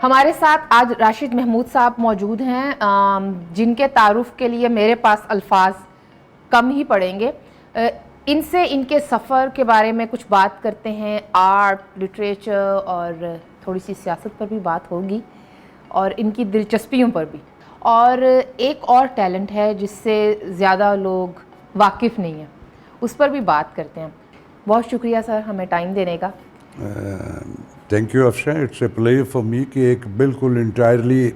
ہمارے ساتھ آج راشد محمود صاحب موجود ہیں، جن کے تعارف کے لیے میرے پاس الفاظ کم ہی پڑیں گے۔ ان سے ان کے سفر کے بارے میں کچھ بات کرتے ہیں، آرٹ، لٹریچر اور تھوڑی سی سیاست پر بھی بات ہوگی اور ان کی دلچسپیوں پر بھی، اور ایک اور ٹیلنٹ ہے جس سے زیادہ لوگ واقف نہیں ہیں، اس پر بھی بات کرتے ہیں۔ بہت شکریہ سر ہمیں ٹائم دینے کا۔ Thank you Afsha, it's a player for me کہ ایک بالکل انٹائرلی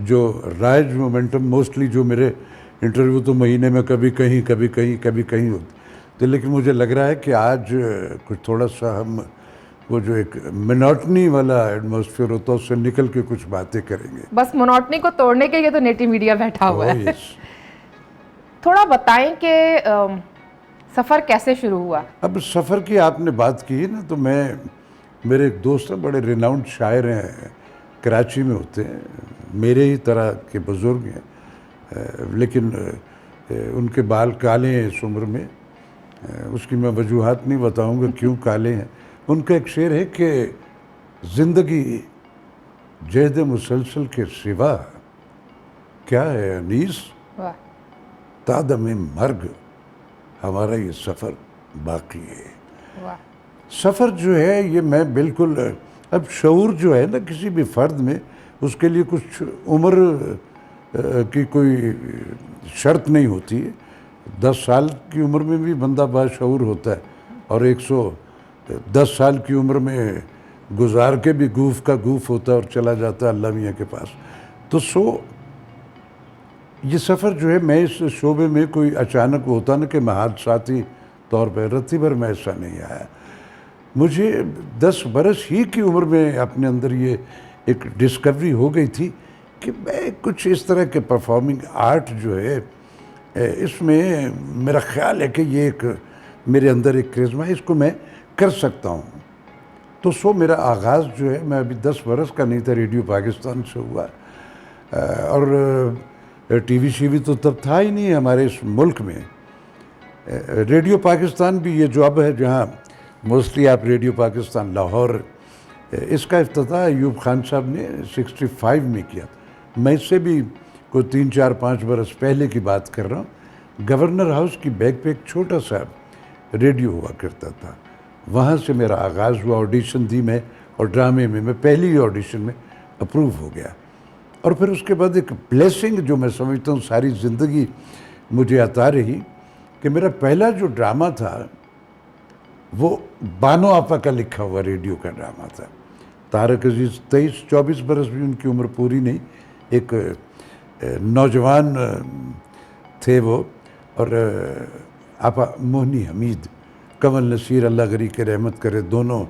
جو رائج مومنٹم، موسٹلی جو میرے انٹرویو تو مہینے میں کبھی کہیں ہوتے تو، لیکن مجھے لگ رہا ہے کہ آج کچھ تھوڑا سا ہم وہ جو ایک منوٹنی والا ایٹماسفیئر ہوتا ہے اس سے نکل کے کچھ باتیں کریں گے۔ بس منوٹنی کو توڑنے کے لیے تو نیٹی میڈیا بیٹھا ہوا ہے۔ تھوڑا بتائیں کہ سفر کیسے شروع ہوا؟ اب سفر کی آپ نے بات کی نا، تو میرے ایک دوست ہیں، بڑے ریناؤنڈ شاعر ہیں، کراچی میں ہوتے ہیں، میرے ہی طرح کے بزرگ ہیں، لیکن ان کے بال کالے ہیں اس عمر میں، اس کی میں وجوہات نہیں بتاؤں گا کیوں کالے ہیں۔ ان کا ایک شعر ہے کہ زندگی جہد مسلسل کے سوا کیا ہے انیس، تا دم مرگ ہمارا یہ سفر باقی ہے۔ سفر جو ہے یہ میں بالکل، اب شعور جو ہے نا کسی بھی فرد میں، اس کے لیے کچھ عمر کی کوئی شرط نہیں ہوتی ہے۔ 10 سال کی عمر میں بھی بندہ باشعور ہوتا ہے، اور 110 سال کی عمر میں گزار کے بھی گوف کا گوف ہوتا ہے اور چلا جاتا ہے اللہ میاں کے پاس۔ تو یہ سفر جو ہے، میں اس شعبے میں کوئی اچانک ہوتا نا کہ میں حادثاتی طور پہ رتی بھر میں ایسا نہیں آیا۔ مجھے 10 برس ہی کی عمر میں اپنے اندر یہ ایک ڈسکوری ہو گئی تھی کہ میں کچھ اس طرح کے پرفارمنگ آرٹ جو ہے اس میں میرا خیال ہے کہ یہ ایک میرے اندر ایک کرزمہ ہے، اس کو میں کر سکتا ہوں۔ تو میرا آغاز جو ہے، میں ابھی 10 برس کا نہیں تھا، ریڈیو پاکستان سے ہوا، اور ٹی وی شی وی تو تب تھا ہی نہیں ہمارے اس ملک میں۔ ریڈیو پاکستان بھی یہ جو اب ہے، جہاں موسٹلی آپ ریڈیو پاکستان لاہور، اس کا افتتاح ایوب خان صاحب نے 65 میں کیا۔ میں اس سے بھی کوئی 3 4 5 برس پہلے کی بات کر رہا ہوں۔ گورنر ہاؤس کی بیک پہ ایک چھوٹا سا ریڈیو ہوا کرتا تھا، وہاں سے میرا آغاز ہوا۔ آڈیشن دی میں، اور ڈرامے میں پہلی ہی آڈیشن میں اپروو ہو گیا، اور پھر اس کے بعد ایک بلیسنگ جو میں سمجھتا ہوں ساری زندگی مجھے عطا رہی، کہ میرا پہلا جو ڈرامہ تھا وہ بانو آپا کا لکھا ہوا ریڈیو کا ڈرامہ تھا۔ طارق عزیز 23 24 برس بھی ان کی عمر پوری نہیں، ایک نوجوان تھے وہ، اور آپا موہنی حمید، کنول نصیر اللہ غری کے رحمت کرے، دونوں،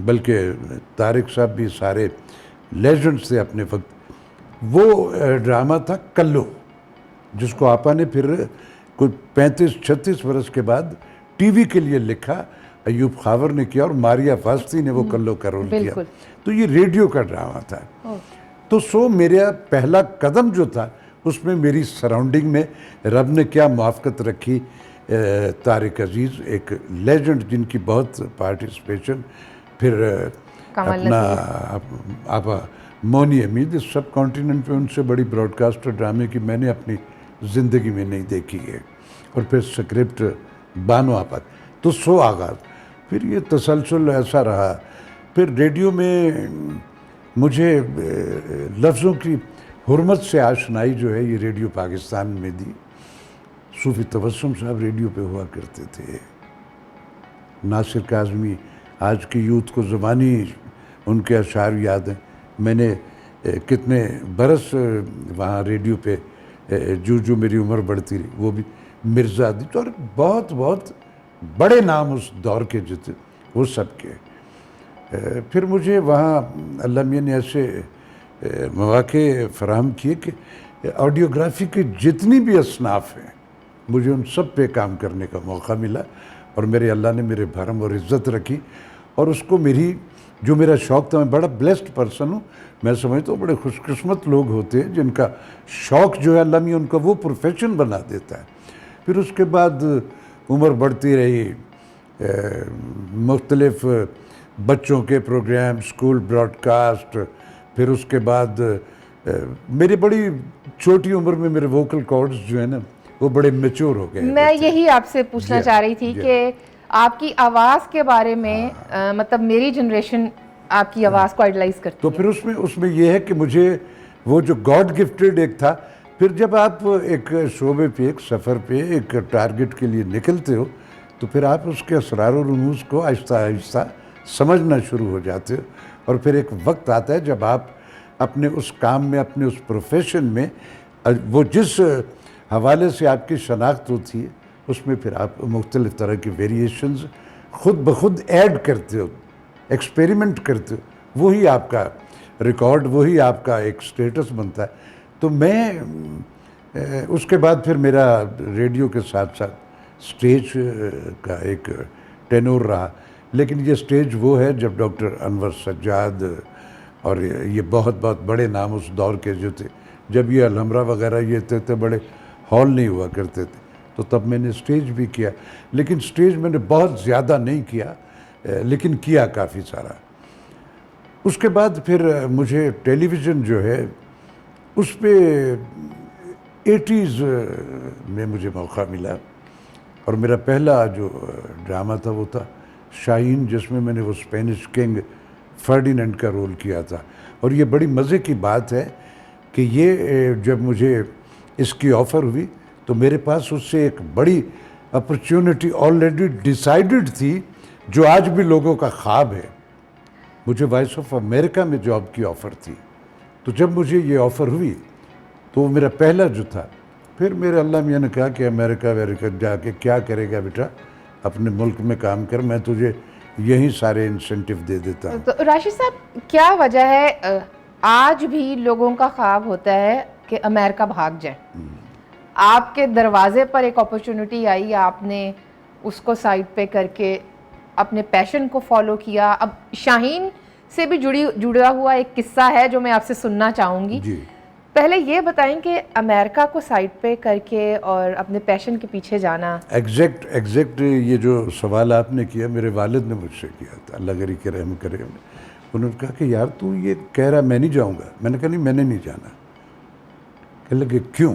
بلکہ طارق صاحب بھی سارے لیجنڈز تھے اپنے وقت۔ وہ ڈرامہ تھا کلو، جس کو آپا نے پھر کوئی 35 36 برس کے بعد ٹی وی کے لیے لکھا، ایوب خاور نے کیا، اور ماریا فاستی نے وہ کلو کا رول کیا۔ تو یہ ریڈیو کا ڈرامہ تھا۔ تو میرا پہلا قدم جو تھا اس میں میری سراؤنڈنگ میں رب نے کیا موافقت رکھی۔ طارق عزیز ایک لیجنڈ جن کی بہت پارٹیسپیشن، پھر اپنا آپا موہنی حمید، اس سب کانٹیننٹ پہ ان سے بڑی براڈ کاسٹر ڈرامے کی میں نے اپنی زندگی میں نہیں دیکھی ہے، اور پھر سکرپٹ بانو آپا، تو آغاز، پھر یہ تسلسل ایسا رہا۔ پھر ریڈیو میں مجھے لفظوں کی حرمت سے آشنائی جو ہے یہ ریڈیو پاکستان میں دی۔ صوفی تبسم صاحب ریڈیو پہ ہوا کرتے تھے، ناصر کاظمی، آج کی یوتھ کو زبانی ان کے اشعار یاد ہیں۔ میں نے کتنے برس وہاں ریڈیو پہ جو میری عمر بڑھتی رہی، وہ بھی مرزا دی، اور بہت بہت بڑے نام اس دور کے جو تھے وہ سب کے۔ پھر مجھے وہاں اللہ میاں نے ایسے مواقع فراہم کیے کہ آڈیوگرافی کے جتنی بھی اصناف ہیں مجھے ان سب پہ کام کرنے کا موقع ملا، اور اللہ نے میرے بھرم اور عزت رکھی، اور اس کو جو میرا شوق تھا، میں بڑا بلیسڈ پرسن ہوں، میں سمجھتا ہوں بڑے خوش قسمت لوگ ہوتے ہیں جن کا شوق جو ہے اللہ میاں ان کا وہ پروفیشن بنا دیتا ہے۔ پھر اس کے بعد عمر بڑھتی رہی، مختلف بچوں کے پروگرام، اسکول براڈ کاسٹ، پھر اس کے بعد میری بڑی چھوٹی عمر میں میرے ووکل کارڈز جو ہیں نا وہ بڑے میچور ہو گئے. میں یہی آپ سے پوچھنا چاہ رہی تھی کہ آپ کی آواز کے بارے میں مطلب میری جنریشن آپ کی آواز کو آئیڈلائز کرتی تو ہے. پھر اس میں یہ ہے کہ مجھے وہ جو گاڈ گفٹڈ ایک تھا. پھر جب آپ ایک شعبے پہ، ایک سفر پہ، ایک ٹارگٹ کے لیے نکلتے ہو تو پھر آپ اس کے اسرار و رموز کو آہستہ آہستہ سمجھنا شروع ہو جاتے ہو. اور پھر ایک وقت آتا ہے جب آپ اپنے اس کام میں، اپنے اس پروفیشن میں، وہ جس حوالے سے آپ کی شناخت ہوتی ہے اس میں پھر آپ مختلف طرح کی ویریشنز خود بخود ایڈ کرتے ہو، ایکسپیریمنٹ کرتے ہو. وہی آپ کا ریکارڈ، وہی آپ کا ایک سٹیٹس بنتا ہے. تو میں اس کے بعد پھر میرا ریڈیو کے ساتھ ساتھ سٹیج کا ایک ٹینور رہا. لیکن یہ سٹیج وہ ہے جب ڈاکٹر انور سجاد اور یہ بہت بہت بڑے نام اس دور کے جو تھے، جب یہ الحمرا وغیرہ یہ تھے بڑے ہال نہیں ہوا کرتے تھے، تو تب میں نے سٹیج بھی کیا. لیکن سٹیج میں نے بہت زیادہ نہیں کیا، لیکن کیا کافی سارا. اس کے بعد پھر مجھے ٹیلی ویژن جو ہے اس پہ 80s میں مجھے موقع ملا. اور میرا پہلا جو ڈرامہ تھا وہ تھا شاہین، جس میں نے وہ اسپینش کنگ فرڈیننڈ کا رول کیا تھا. اور یہ بڑی مزے کی بات ہے کہ یہ جب مجھے اس کی آفر ہوئی تو میرے پاس اس سے ایک بڑی اپرچونٹی آلریڈی ڈیسائیڈڈ تھی جو آج بھی لوگوں کا خواب ہے. مجھے وائس آف امریکہ میں جاب کی آفر تھی. تو جب مجھے یہ آفر ہوئی تو وہ میرا پہلا جو تھا. پھر میرے اللہ میاں نے کہا کہ امریکہ جا کے کیا کرے گا بیٹا، اپنے ملک میں کام کر، میں تجھے یہی سارے انسینٹیو دے دیتا ہوں. تو راشد صاحب کیا وجہ ہے آج بھی لوگوں کا خواب ہوتا ہے کہ امریکہ بھاگ جائیں؟ آپ کے دروازے پر ایک اپرچونٹی آئی، آپ نے اس کو سائڈ پہ کر کے اپنے پیشن کو فالو کیا. اب شاہین سے بھی جڑا ہوا ایک قصہ ہے جو میں آپ سے سننا چاہوں گی. جی پہلے یہ بتائیں کہ امریکہ کو سائڈ پہ کر کے اور اپنے پیشن کے پیچھے جانا. ایگزیکٹ یہ جو سوال آپ نے کیا میرے والد نے مجھ سے کیا تھا، اللہ گری کے رحم کرے. انہوں نے کہا کہ یار تو یہ کہہ رہا میں نہیں جاؤں گا. میں نے کہا نہیں، میں نے نہیں جانا. کہنے لگے کیوں؟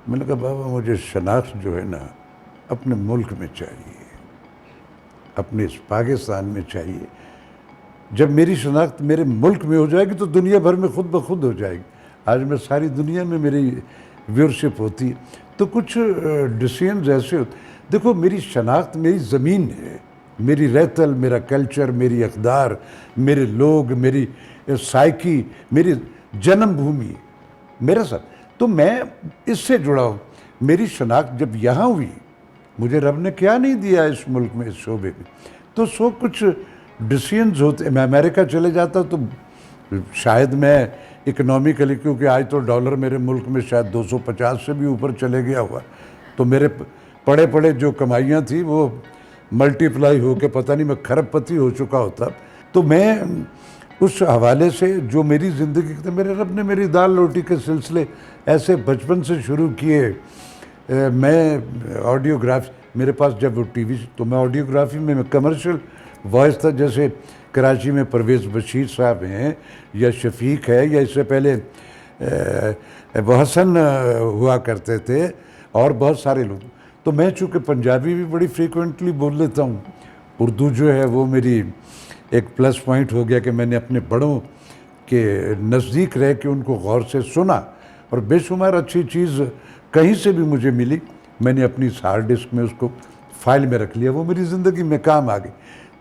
میں نے کہا بابا مجھے شناخت جو ہے نا اپنے ملک میں چاہیے، اپنے اس پاکستان میں چاہیے. جب میری شناخت میرے ملک میں ہو جائے گی تو دنیا بھر میں خود بخود ہو جائے گی. آج میں ساری دنیا میں میری ویورشپ ہوتی ہے. تو کچھ ڈیسیژنز ایسے ہوتے. دیکھو میری شناخت میری زمین ہے، میری رہتل، میرا کلچر، میری اقدار، میرے لوگ، میری سائیکی، میری جنم بھومی میرا سب. تو میں اس سے جڑا ہوں. میری شناخت جب یہاں ہوئی، مجھے رب نے کیا نہیں دیا اس ملک میں، اس شعبے میں، تو سو کچھ ڈیسیژنز ہوتے. میں امریکہ چلے جاتا تو شاید میں اکنومیکلی، کیونکہ آج تو ڈالر میرے ملک میں شاید 250 سے بھی اوپر چلے گیا ہوا، تو میرے پڑے جو کمائیاں تھیں وہ ملٹی پلائی ہو کے پتہ نہیں میں کھرب پتی ہو چکا ہوتا. تو میں اس حوالے سے جو میری زندگی تھے، میرے رب نے میری دال روٹی کے سلسلے ایسے بچپن سے شروع کیے. میں آڈیوگرافی، میرے پاس جب وہ ٹی وی، تو میں آڈیوگرافی میں کمرشل وائس تھا. جیسے کراچی میں پرویز بشیر صاحب ہیں، یا شفیق ہے، یا اس سے پہلے وہ حسن ہوا کرتے تھے، اور بہت سارے لوگ. تو میں چونکہ پنجابی بھی بڑی فریکوینٹلی بول لیتا ہوں، اردو جو ہے وہ میری ایک پلس پوائنٹ ہو گیا کہ میں نے اپنے بڑوں کے نزدیک رہ کے ان کو غور سے سنا. اور بے شمار اچھی چیز کہیں سے بھی مجھے ملی، میں نے اپنی ہارڈ ڈسک میں اس کو فائل میں رکھ لیا، وہ میری زندگی میں کام آ گئی.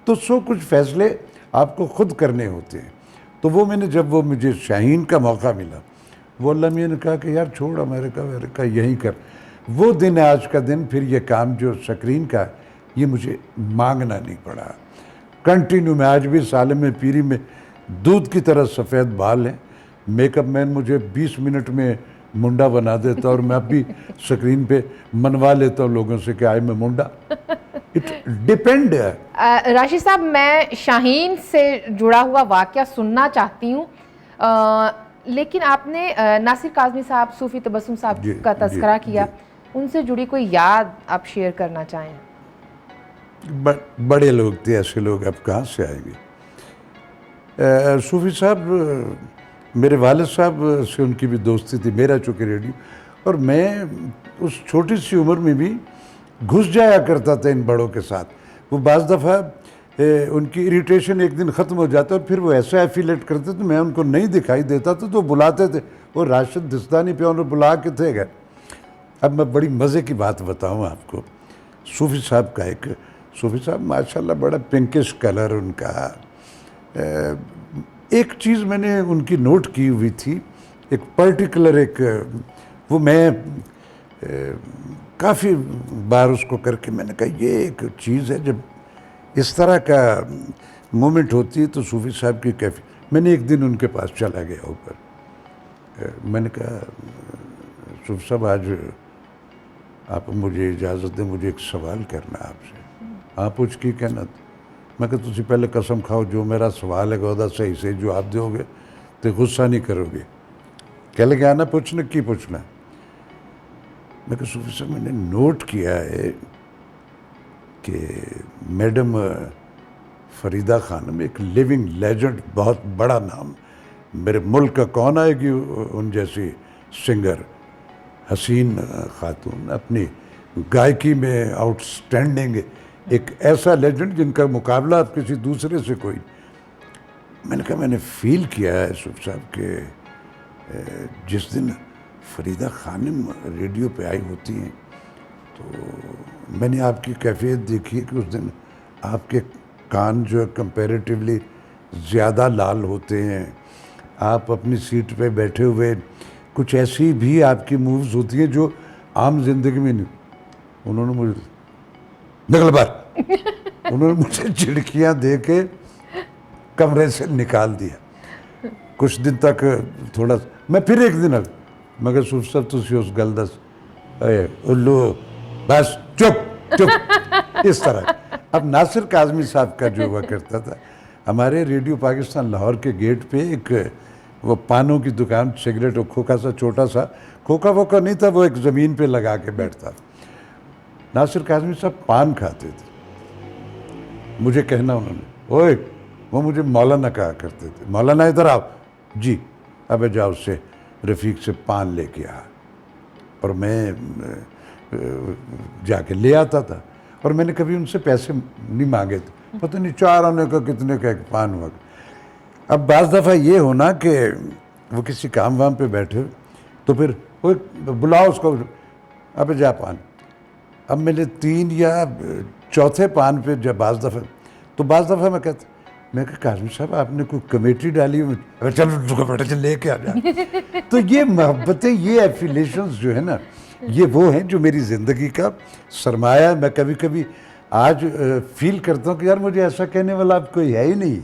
تو کچھ فیصلے آپ کو خود کرنے ہوتے ہیں. تو وہ میں نے جب وہ مجھے شاہین کا موقع ملا، وہ اللہ میاں نے کہا کہ یار چھوڑ امریکہ یہیں کر. وہ دن ہے آج کا دن. پھر یہ کام جو سکرین کا یہ مجھے مانگنا نہیں پڑا. کنٹینیو میں آج بھی سالم پیری میں دودھ کی طرح سفید بال ہیں. میک اپ مین مجھے 20 منٹ میں منڈا بنا دیتا، اور میں اب بھی سکرین پہ منوا لیتا ہوں لوگوں سے کہ آئے میں منڈا. اٹ ڈیپینڈ ہے. راشد صاحب میں شاہین سے جڑا ہوا واقعہ سننا چاہتی ہوں، لیکن آپ نے ناصر کاظمی صاحب، صوفی تبسم صاحب کا تذکرہ کیا. ان سے جڑی کوئی یاد آپ شیئر کرنا چاہیں؟ بڑے لوگ تھے، ایسے لوگ اب کہاں سے آئیں گے. صوفی صاحب، میرے والد صاحب سے ان کی بھی دوستی تھی. میرا چونکہ ریڈیو، اور میں اس چھوٹی سی عمر میں بھی گھس جایا کرتا تھا ان بڑوں کے ساتھ. وہ بعض دفعہ ان کی اریٹیشن ایک دن ختم ہو جاتا اور پھر وہ ایسا ایفیلیٹ کرتے تو میں ان کو نہیں دکھائی دیتا تھا تو بلاتے تھے. وہ راشد دستانی پہ انہوں بلا کے تھے گئے. اب میں بڑی مزے کی بات بتاؤں آپ کو. صوفی صاحب کا صوفی صاحب ماشاءاللہ بڑا پنکش کلر ان کا. ایک چیز میں نے ان کی نوٹ کی ہوئی تھی، ایک پرٹیکولر وہ میں کافی بار اس کو کر کے میں نے کہا یہ ایک چیز ہے، جب اس طرح کا مومنٹ ہوتی ہے تو صوفی صاحب کی کیفی. میں نے ایک دن ان کے پاس چلا گیا اوپر. میں نے کہا صوفی صاحب آج آپ مجھے اجازت دیں، مجھے ایک سوال کرنا ہے آپ سے. ہاں پوچھ کی کہنا. میں کہا تسی پہلے قسم کھاؤ جو میرا سوال ہے گودا صحیح سے جواب دو گے تو غصہ نہیں کرو گے. کہہ لگے آنا پوچھنا کی پوچھنا. میں کہا صوفی صاحب میں نے نوٹ کیا ہے کہ میڈم فریدہ خانم ایک لیونگ لیجنڈ، بہت بڑا نام، میرے ملک کا کون آئے گی ان جیسی سنگر، حسین خاتون، اپنی گائکی میں آؤٹ سٹینڈنگ، ایک ایسا لیجنڈ جن کا مقابلہ اب کسی دوسرے سے کوئی. میں نے کہا میں نے فیل کیا ہے صوفی صاحب کہ جس دن فریدہ خانم ریڈیو پہ آئی ہوتی ہیں تو میں نے آپ کی کیفیت دیکھی کہ اس دن آپ کے کان جو ہے کمپیریٹیولی زیادہ لال ہوتے ہیں. آپ اپنی سیٹ پہ بیٹھے ہوئے کچھ ایسی بھی آپ کی مووز ہوتی ہیں جو عام زندگی میں نہیں. انہوں نے مجھے نکل باہر انہوں نے مجھے چڑکیاں دے کے کمرے سے نکال دیا. کچھ دن تک تھوڑا میں پھر ایک دن مگر صوفی صاحب تسی اس گل دس اے الو بس چپ چپ اس طرح. اب ناصر کاظمی صاحب کا جو ہوا کرتا تھا، ہمارے ریڈیو پاکستان لاہور کے گیٹ پہ ایک وہ پانوں کی دکان، سگریٹ اور کھوکھا سا چھوٹا سا کھوکھا ووکھا نہیں تھا، وہ ایک زمین پہ لگا کے بیٹھتا. ناصر کاظمی صاحب پان کھاتے تھے. مجھے کہنا انہوں نے اوئے، وہ مجھے مولانا کہا کرتے تھے، مولانا ادھر آؤ. جی اب جاؤ سے رفیق سے پان لے کے آ. اور میں جا کے لے آتا تھا اور میں نے کبھی ان سے پیسے نہیں مانگے تھے. پتہ نہیں 4 آنے کا کتنے کا ایک پان ہوا. اب بعض دفعہ یہ ہونا کہ وہ کسی کام وام پہ بیٹھے تو پھر وہ بلاؤ اس کو، اب جا پان. اب میں نے 3 یا 4 پان پہ جب بعض دفعہ میں کہا کاظمی صاحب آپ نے کوئی کمیٹی ڈالی ہوئی، چلو بیٹا چل لے کے آ جا. تو یہ محبتیں، یہ ایفیلیشنز جو ہے نا، یہ وہ ہیں جو میری زندگی کا سرمایہ ہے. میں کبھی کبھی آج فیل کرتا ہوں کہ یار مجھے ایسا کہنے والا اب کوئی ہے ہی نہیں.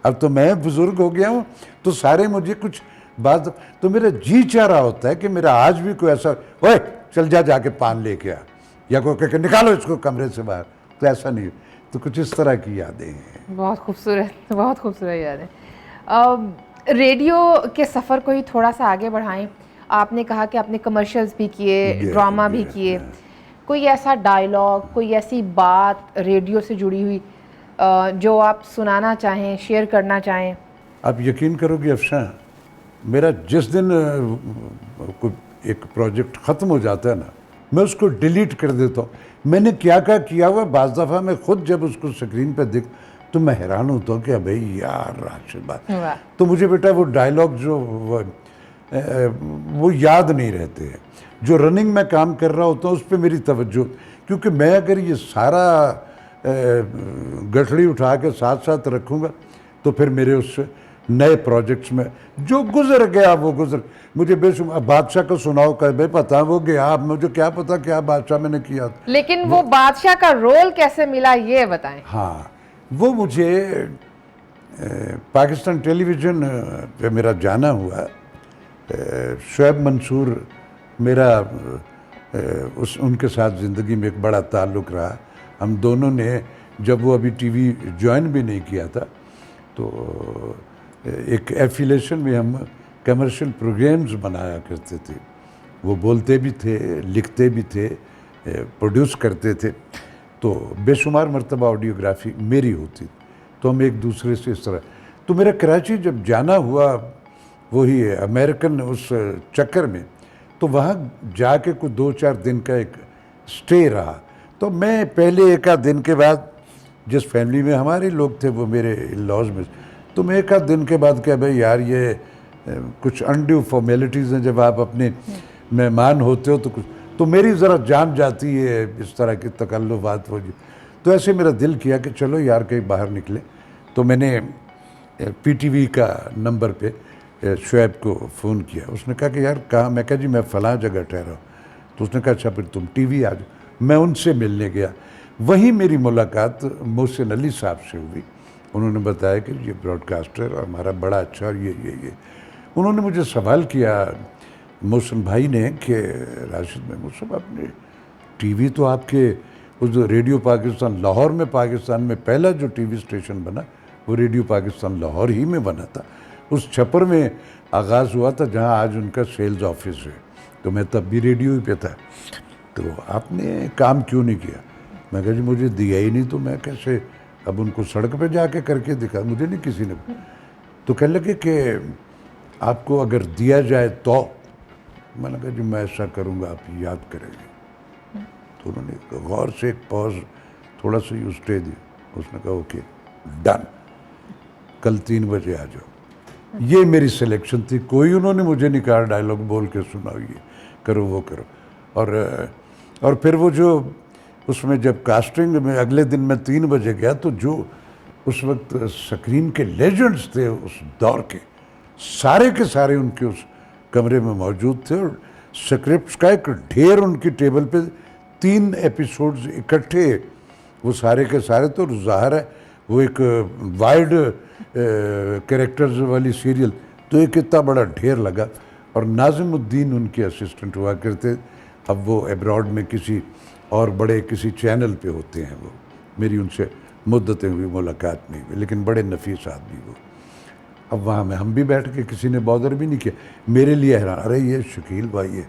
اب تو میں بزرگ ہو گیا ہوں تو سارے مجھے کچھ بات تو میرا جی چاہ رہا ہوتا ہے کہ میرا آج بھی کوئی ایسا اوئے چل جا کے پان لے کے آ، یا کوئی کہ نکالو اس کو کمرے سے باہر. تو ایسا نہیں. تو کچھ اس طرح کی یادیں ہیں. بہت خوبصورت، بہت خوبصورت یادیں. ریڈیو کے سفر کو ہی تھوڑا سا آگے بڑھائیں. آپ نے کہا کہ آپ نے کمرشلز بھی کیے، ڈرامہ بھی کیے. کوئی ایسا ڈائلاگ، کوئی ایسی بات ریڈیو سے جڑی ہوئی جو آپ سنانا چاہیں، شیئر کرنا چاہیں؟ آپ یقین کرو گے افشاں، میرا جس دن کوئی ایک پروجیکٹ ختم ہو جاتا ہے نا، میں اس کو ڈیلیٹ کر دیتا ہوں. میں نے کیا کیا ہوا، بعض دفعہ میں خود جب اس کو اسکرین پہ دیکھ تو میں حیران ہوتا ہوں کہ بھائی یار راشد بات. تو مجھے بیٹا وہ ڈائلاگ جو وہ یاد نہیں رہتے ہیں. جو رننگ میں کام کر رہا ہوتا ہوں اس پہ میری توجہ، کیونکہ میں اگر یہ سارا گٹھڑی اٹھا کے ساتھ ساتھ رکھوں گا تو پھر میرے اس نئے پروجیکٹس میں جو گزر گیا وہ گزر. مجھے بے شمار بادشاہ کو سناؤ کہ بے پتا وہ گیا، مجھے کیا پتا کیا بادشاہ میں نے کیا. لیکن وہ بادشاہ کا رول کیسے ملا یہ بتائیں. ہاں وہ مجھے پاکستان ٹیلی ویژن پہ میرا جانا ہوا. شعیب منصور میرا ان کے ساتھ زندگی میں ایک بڑا تعلق رہا. ہم دونوں نے جب وہ ابھی ٹی وی جوائن بھی نہیں کیا تھا تو ایک ایفیلیشن میں ہم کمرشل پروگرامز بنایا کرتے تھے. وہ بولتے بھی تھے، لکھتے بھی تھے، پروڈیوس کرتے تھے. تو بے شمار مرتبہ آڈیوگرافی میری ہوتی، تو ہم ایک دوسرے سے اس طرح. تو میرا کراچی جب جانا ہوا وہی امریکن اس چکر میں، تو وہاں جا کے کوئی 2-4 دن کا ایک سٹے رہا. تو میں پہلے ایک آدھ دن کے بعد، جس فیملی میں ہمارے لوگ تھے وہ میرے لاز میں، تو میں ایک آدھ دن کے بعد کہ بھائی یار یہ کچھ انڈیو فارمیلٹیز ہیں، جب آپ اپنے مہمان ہوتے ہو تو کچھ، تو میری ذرا جان جاتی ہے اس طرح کی تکلفات ہو جی. تو ایسے میرا دل کیا کہ چلو یار کہیں باہر نکلے. تو میں نے پی ٹی وی کا نمبر پہ شعیب کو فون کیا. اس نے کہا کہ یار کہاں؟ میں کہا جی میں فلاں جگہ ٹھہرا ہوں. تو اس نے کہا اچھا پھر تم ٹی وی آ جاؤ. میں ان سے ملنے گیا. وہیں میری ملاقات محسن علی صاحب سے ہوئی. انہوں نے بتایا کہ یہ براڈ کاسٹر اور ہمارا بڑا اچھا، اور یہ انہوں نے مجھے سوال کیا محسن بھائی نے کہ راشد محمود صاحب آپ نے ٹی وی تو آپ کے اس ریڈیو پاکستان لاہور میں، پاکستان میں پہلا جو ٹی وی اسٹیشن بنا وہ ریڈیو پاکستان لاہور ہی میں بنا تھا. اس چھپر میں آغاز ہوا تھا جہاں آج ان کا سیلز آفس ہے. تو میں تب بھی ریڈیو ہی پہ تھا. تو آپ نے کام کیوں نہیں کیا؟ میں کہا جی مجھے دیا ہی نہیں، تو میں کیسے اب ان کو سڑک پہ جا کے کر کے دکھا، مجھے نہیں کسی نے. تو کہنے لگے کہ آپ کو اگر دیا جائے تو. میں نے کہا جی میں ایسا کروں گا آپ یاد کریں گے. تو انہوں نے غور سے ایک پاز تھوڑا سا یوں اسٹے دی. اس نے کہا اوکے ڈن، کل 3 بجے آ جاؤ. یہ میری سلیکشن تھی. کوئی انہوں نے مجھے نہیں کہا ڈائلاگ بول کے سناؤ، یہ کرو وہ کرو. اور پھر وہ جو اس میں جب کاسٹنگ میں اگلے دن میں 3 بجے گیا، تو جو اس وقت سکرین کے لیجنڈز تھے اس دور کے، سارے کے سارے ان کے اس کمرے میں موجود تھے. اور سکرپٹس کا ایک ڈھیر ان کی ٹیبل پہ، 3 ایپیسوڈز اکٹھے وہ سارے کے سارے. تو ظاہر ہے وہ ایک وائڈ کریکٹرز والی سیریل، تو ایک اتنا بڑا ڈھیر لگا. اور ناظم الدین ان کے اسسٹنٹ ہوا کرتے. اب وہ ایبراڈ میں کسی اور بڑے کسی چینل پہ ہوتے ہیں. وہ میری ان سے مدتیں ہوئی ملاقات نہیں ہوئی، لیکن بڑے نفیس آدمی وہ. اب وہاں میں ہم بھی بیٹھ کے کسی نے بادر بھی نہیں کیا. میرے لیے حیران، ارے یہ شکیل بھائی ہے،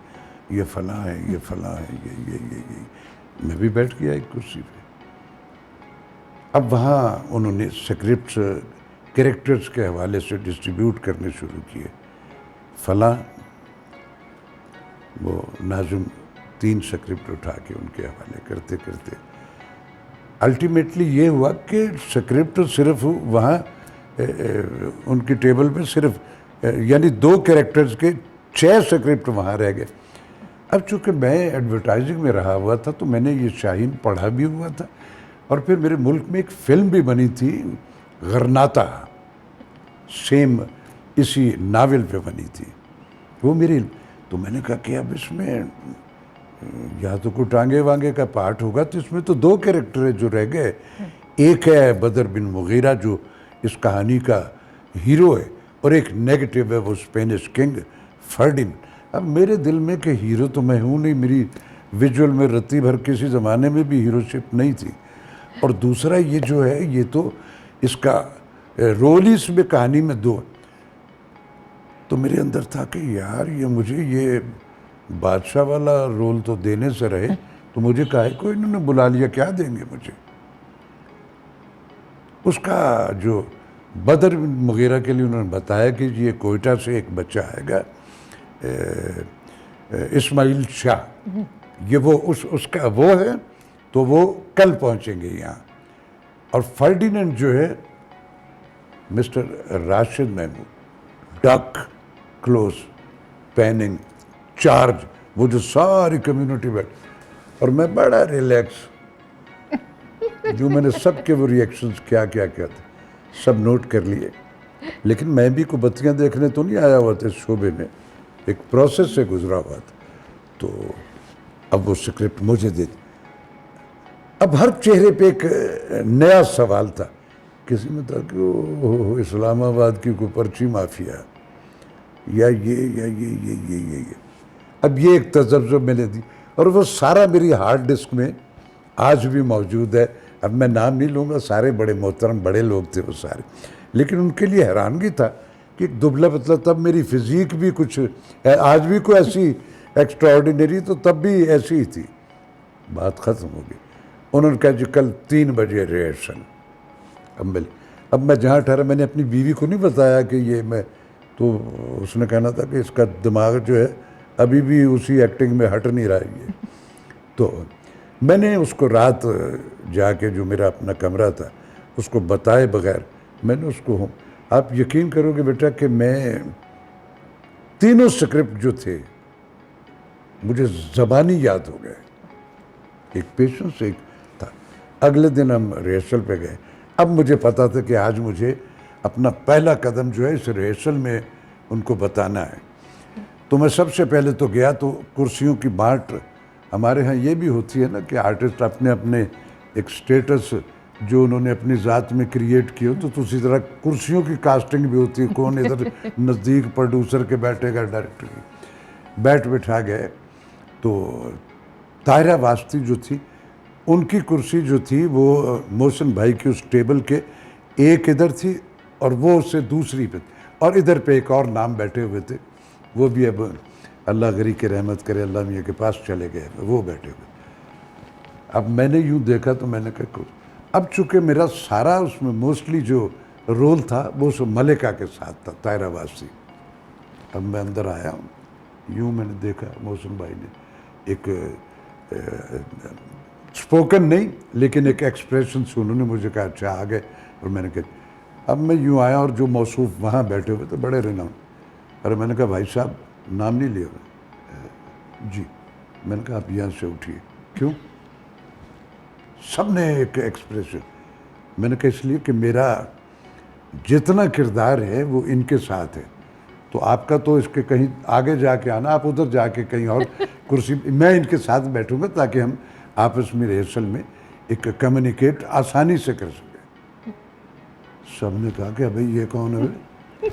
یہ فلاں ہے، یہ فلاں ہے، یہ میں بھی بیٹھ گیا ایک کرسی پہ. اب وہاں انہوں نے سکرپٹس کریکٹرز کے حوالے سے ڈسٹریبیوٹ کرنے شروع کیے. فلاں وہ ناظم 3 سکرپٹ اٹھا کے ان کے حوالے کرتے کرتے الٹیمیٹلی یہ ہوا کہ سکرپٹ صرف وہاں ان کی ٹیبل پہ صرف یعنی 2 کریکٹرز کے 6 سکرپٹ وہاں رہ گئے. اب چونکہ میں ایڈورٹائزنگ میں رہا ہوا تھا تو میں نے یہ شاہین پڑھا بھی ہوا تھا. اور پھر میرے ملک میں ایک فلم بھی بنی تھی غرناطہ، سیم اسی ناول پہ بنی تھی وہ میری. تو میں نے کہا کہ اب اس میں یا تو کوئی ٹانگے وانگے کا پارٹ ہوگا. تو اس میں تو 2 کریکٹر ہیں جو رہ گئے. ایک ہے بدر بن مغیرہ جو اس کہانی کا ہیرو ہے، اور ایک نیگیٹو ہے وہ اسپینش کنگ فرڈن. اب میرے دل میں کہ ہیرو تو میں ہوں نہیں، میری ویژول میں رتی بھر کسی زمانے میں بھی ہیرو شپ نہیں تھی. اور دوسرا یہ جو ہے یہ تو اس کا رول ہی اس میں کہانی میں 2. تو میرے اندر تھا کہ یار یہ مجھے یہ بادشاہ والا رول تو دینے سے رہے، تو مجھے کہا کوئی انہوں نے بلا لیا، کیا دیں گے مجھے. اس کا جو بدر بن مغیرہ کے لیے انہوں نے بتایا کہ یہ کوئٹہ سے ایک بچہ آئے گا اسماعیل شاہ، یہ وہ اس کا وہ ہے، تو وہ کل پہنچیں گے یہاں. اور فرڈیننڈ جو ہے مسٹر راشد محمود، ڈک کلوز پیننگ چارج، وہ جو ساری کمیونٹی بیٹھ، اور میں بڑا ریلیکس، جو میں نے سب کے وہ ریئیکشنز کیا تھے سب نوٹ کر لیے. لیکن میں بھی کوئی بتیاں دیکھنے تو نہیں آیا ہوا تھا اس شعبے میں، ایک پروسیس سے گزرا ہوا تھا. تو اب وہ سکرپٹ مجھے دے دی. اب ہر چہرے پہ ایک نیا سوال تھا. کسی میں تھا کہ اسلام آباد کی کوئی پرچی مافیا یا یہ. اب یہ ایک تجربہ میں نے دی، اور وہ سارا میری ہارڈ ڈسک میں آج بھی موجود ہے. اب میں نام نہیں لوں گا، سارے بڑے محترم بڑے لوگ تھے وہ سارے. لیکن ان کے لیے حیرانگی تھا کہ ایک دبلا پتلا، تب میری فزیک بھی کچھ آج بھی کوئی ایسی ایکسٹرا آرڈینری، تو تب بھی ایسی ہی تھی. بات ختم ہو گئی. انہوں نے کہا جی کل 3 بجے ریہرسل. اب میں جہاں ٹھہرا میں نے اپنی بیوی کو نہیں بتایا کہ یہ میں, تو اس نے کہنا تھا کہ اس کا دماغ جو ہے ابھی بھی اسی ایکٹنگ میں ہٹ نہیں رہا ہے. تو میں نے اس کو رات جا کے جو میرا اپنا کمرہ تھا اس کو بتائے بغیر میں نے اس کو, آپ یقین کرو گے بیٹا کہ میں تینوں سکرپٹ جو تھے مجھے زبانی یاد ہو گئے. ایک پیشنس ایک تھا. اگلے دن ہم ریہرسل پہ گئے. اب مجھے پتا تھا کہ آج مجھے اپنا پہلا قدم جو ہے اس ریہرسل میں ان کو بتانا ہے. تو میں سب سے پہلے تو گیا تو کرسیوں کی بانٹ, ہمارے ہاں یہ بھی ہوتی ہے نا کہ آرٹسٹ اپنے اپنے ایک سٹیٹس جو انہوں نے اپنی ذات میں کریٹ کی ہو, تو اسی طرح کرسیوں کی کاسٹنگ بھی ہوتی ہے. کون ادھر نزدیک پروڈیوسر کے بیٹھے گا, ڈائریکٹر کی بٹھا گئے. تو طاہرہ واسطی جو تھی ان کی کرسی جو تھی وہ محسن بھائی کی اس ٹیبل کے ایک ادھر تھی اور وہ اس سے دوسری پہ, اور ادھر پہ ایک اور نام بیٹھے ہوئے تھے, وہ بھی اب اللہ غری کے رحمت کرے اللہ میاں کے پاس چلے گئے, وہ بیٹھے ہوئے. اب میں نے یوں دیکھا تو میں نے کہا اب چونکہ میرا سارا اس میں موسٹلی جو رول تھا وہ اس ملکہ کے ساتھ تھا, طاہرہ واسطی. اب میں اندر آیا ہوں, یوں میں نے دیکھا محسن بھائی نے ایک اسپوکن نہیں لیکن ایک ایکسپریشن سے انہوں نے مجھے کہا اچھا آ گئے. اور میں نے کہا اب میں یوں آیا اور جو موصوف وہاں بیٹھے ہوئے تھے بڑے رناؤں, اور میں نے کہا بھائی صاحب نام نہیں لیا جی. میں نے کہا آپ یہاں سے اٹھیے. کیوں؟ سب نے ایک ایکسپریشن. میں نے کہا اس لیے کہ میرا جتنا کردار ہے وہ ان کے ساتھ ہے, تو آپ کا تو اس کے کہیں آگے جا کے آنا, آپ ادھر جا کے کہیں اور کرسی, میں ان کے ساتھ بیٹھوں گا تاکہ ہم آپس میں ریہرسل میں ایک کمیونیکیٹ آسانی سے کر سکیں. سب نے کہا کہ بھائی یہ کون ہے؟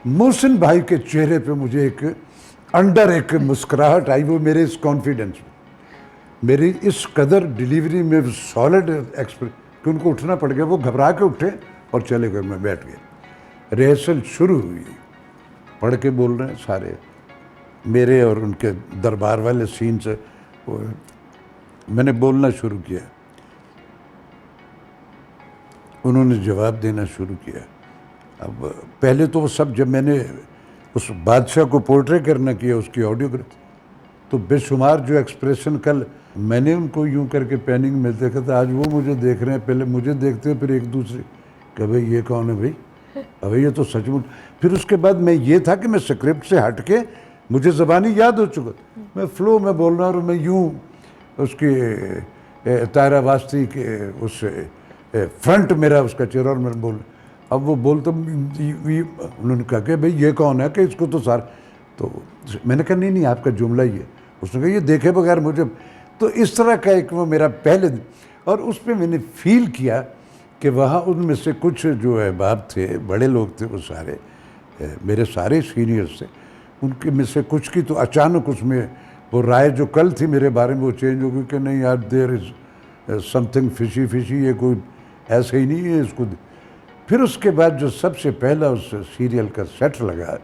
محسن بھائی کے چہرے پہ مجھے ایک انڈر ایک مسکراہٹ آئی, وہ میرے اس کانفیڈنس میں, میری اس قدر ڈیلیوری میں سالڈ ایکسپریس کہ ان کو اٹھنا پڑ گیا. وہ گھبرا کے اٹھے اور چلے گئے, میں بیٹھ گیا. ریہرسل شروع ہوئی, پڑھ کے بول رہے ہیں سارے, میرے اور ان کے دربار والے سین سے میں نے بولنا شروع کیا, انہوں نے جواب دینا شروع کیا. اب پہلے تو وہ سب, جب میں نے اس بادشاہ کو پورٹری کرنا کیا اس کی آڈیوگراف, تو بے شمار جو ایکسپریشن کل میں نے ان کو یوں کر کے پیننگ میں دیکھا تھا, آج وہ مجھے دیکھ رہے ہیں. پہلے مجھے دیکھتے ہیں پھر ایک دوسرے کہ بھائی یہ کون ہے بھائی, ابھی یہ تو سچ مچ. پھر اس کے بعد میں یہ تھا کہ میں سکرپٹ سے ہٹ کے مجھے زبانی یاد ہو چکا, میں فلو میں بول رہا ہوں, اور میں یوں اس کی طاہرہ واسطی کے اس فرنٹ میرا اس کا چہرہ, اور میں بول, اب وہ بولتا, انہوں نے کہا کہ بھائی یہ کون ہے, کہ اس کو تو سارا, تو میں نے کہا نہیں آپ کا جملہ ہی ہے. اس نے کہا یہ دیکھے بغیر مجھے, تو اس طرح کا ایک وہ میرا پہلے, اور اس پہ میں نے فیل کیا کہ وہاں ان میں سے کچھ جو احباب تھے, بڑے لوگ تھے, وہ سارے میرے سارے سینئرز تھے, ان کے میں سے کچھ کی تو اچانک اس میں وہ رائے جو کل تھی میرے بارے میں وہ چینج ہو گئی کہ نہیں یار دیر از سم تھنگ فشی, یہ کوئی ایسے ہی نہیں ہے اس کو. پھر اس کے بعد جو سب سے پہلا اس سیریل کا سیٹ لگا,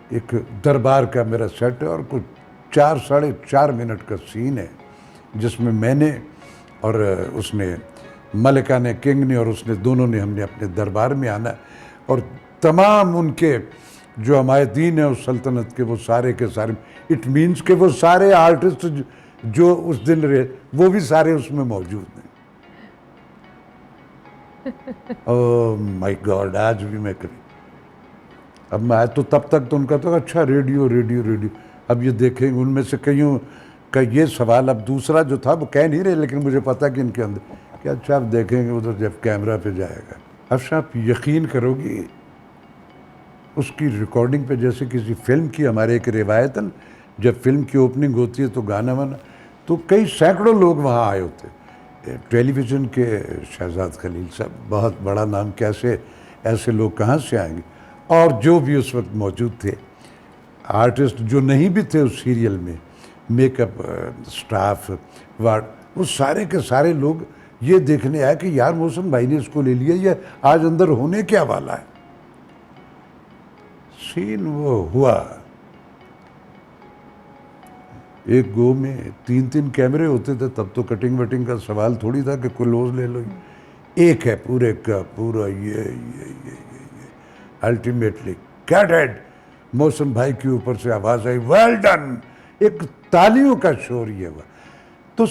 ایک دربار کا میرا سیٹ ہے, اور کچھ 4.5 منٹ کا سین ہے جس میں نے اور اس نے ملکہ نے, کنگ نے, اور اس نے, دونوں نے, ہم نے اپنے دربار میں آنا, اور تمام ان کے جو عمائدین ہیں اس سلطنت کے وہ سارے کے سارے, اٹ مینس کہ وہ سارے آرٹسٹ جو اس دن رہے وہ بھی سارے اس میں موجود ہیں. اوہ مائی گاڈ, آج بھی میں کری. اب میں آیا تو تب تک تو ان کا تو اچھا ریڈیو, اب یہ دیکھیں ان میں سے کئیوں کا یہ سوال, اب دوسرا جو تھا وہ کہہ نہیں رہے, لیکن مجھے پتا کہ ان کے اندر کہ اچھا آپ دیکھیں گے ادھر جب کیمرہ پہ جائے گا. افشاں آپ یقین کرو گی اس کی ریکارڈنگ پہ جیسے کسی فلم کی, ہمارے ایک روایت ہے, جب فلم کی اوپننگ ہوتی ہے تو گانا وانا, تو کئی سینکڑوں لوگ وہاں آئے ہوتے. ٹیلی ویژن کے شہزاد خلیل صاحب, بہت بڑا نام, کیسے ایسے لوگ کہاں سے آئیں گے, اور جو بھی اس وقت موجود تھے آرٹسٹ جو نہیں بھی تھے اس سیریل میں, میک اپ سٹاف وارڈ, وہ سارے کے سارے لوگ یہ دیکھنے آئے کہ یار محسن بھائی نے اس کو لے لیا, یہ آج اندر ہونے کیا والا ہے. سین وہ ہوا, ایک گو میں 3 کیمرے ہوتے تھے، تب تو کٹنگ وٹنگ کا سوال تھوڑی تھا کہ کلوز لے لو، ایک ہے پورے کا پورا یہ الٹیمیٹلی کیا ڈیڈ، محسن بھائی کے اوپر سے آواز آئی ویل ڈن، ایک تالیوں کا شور یہ ہوا. تو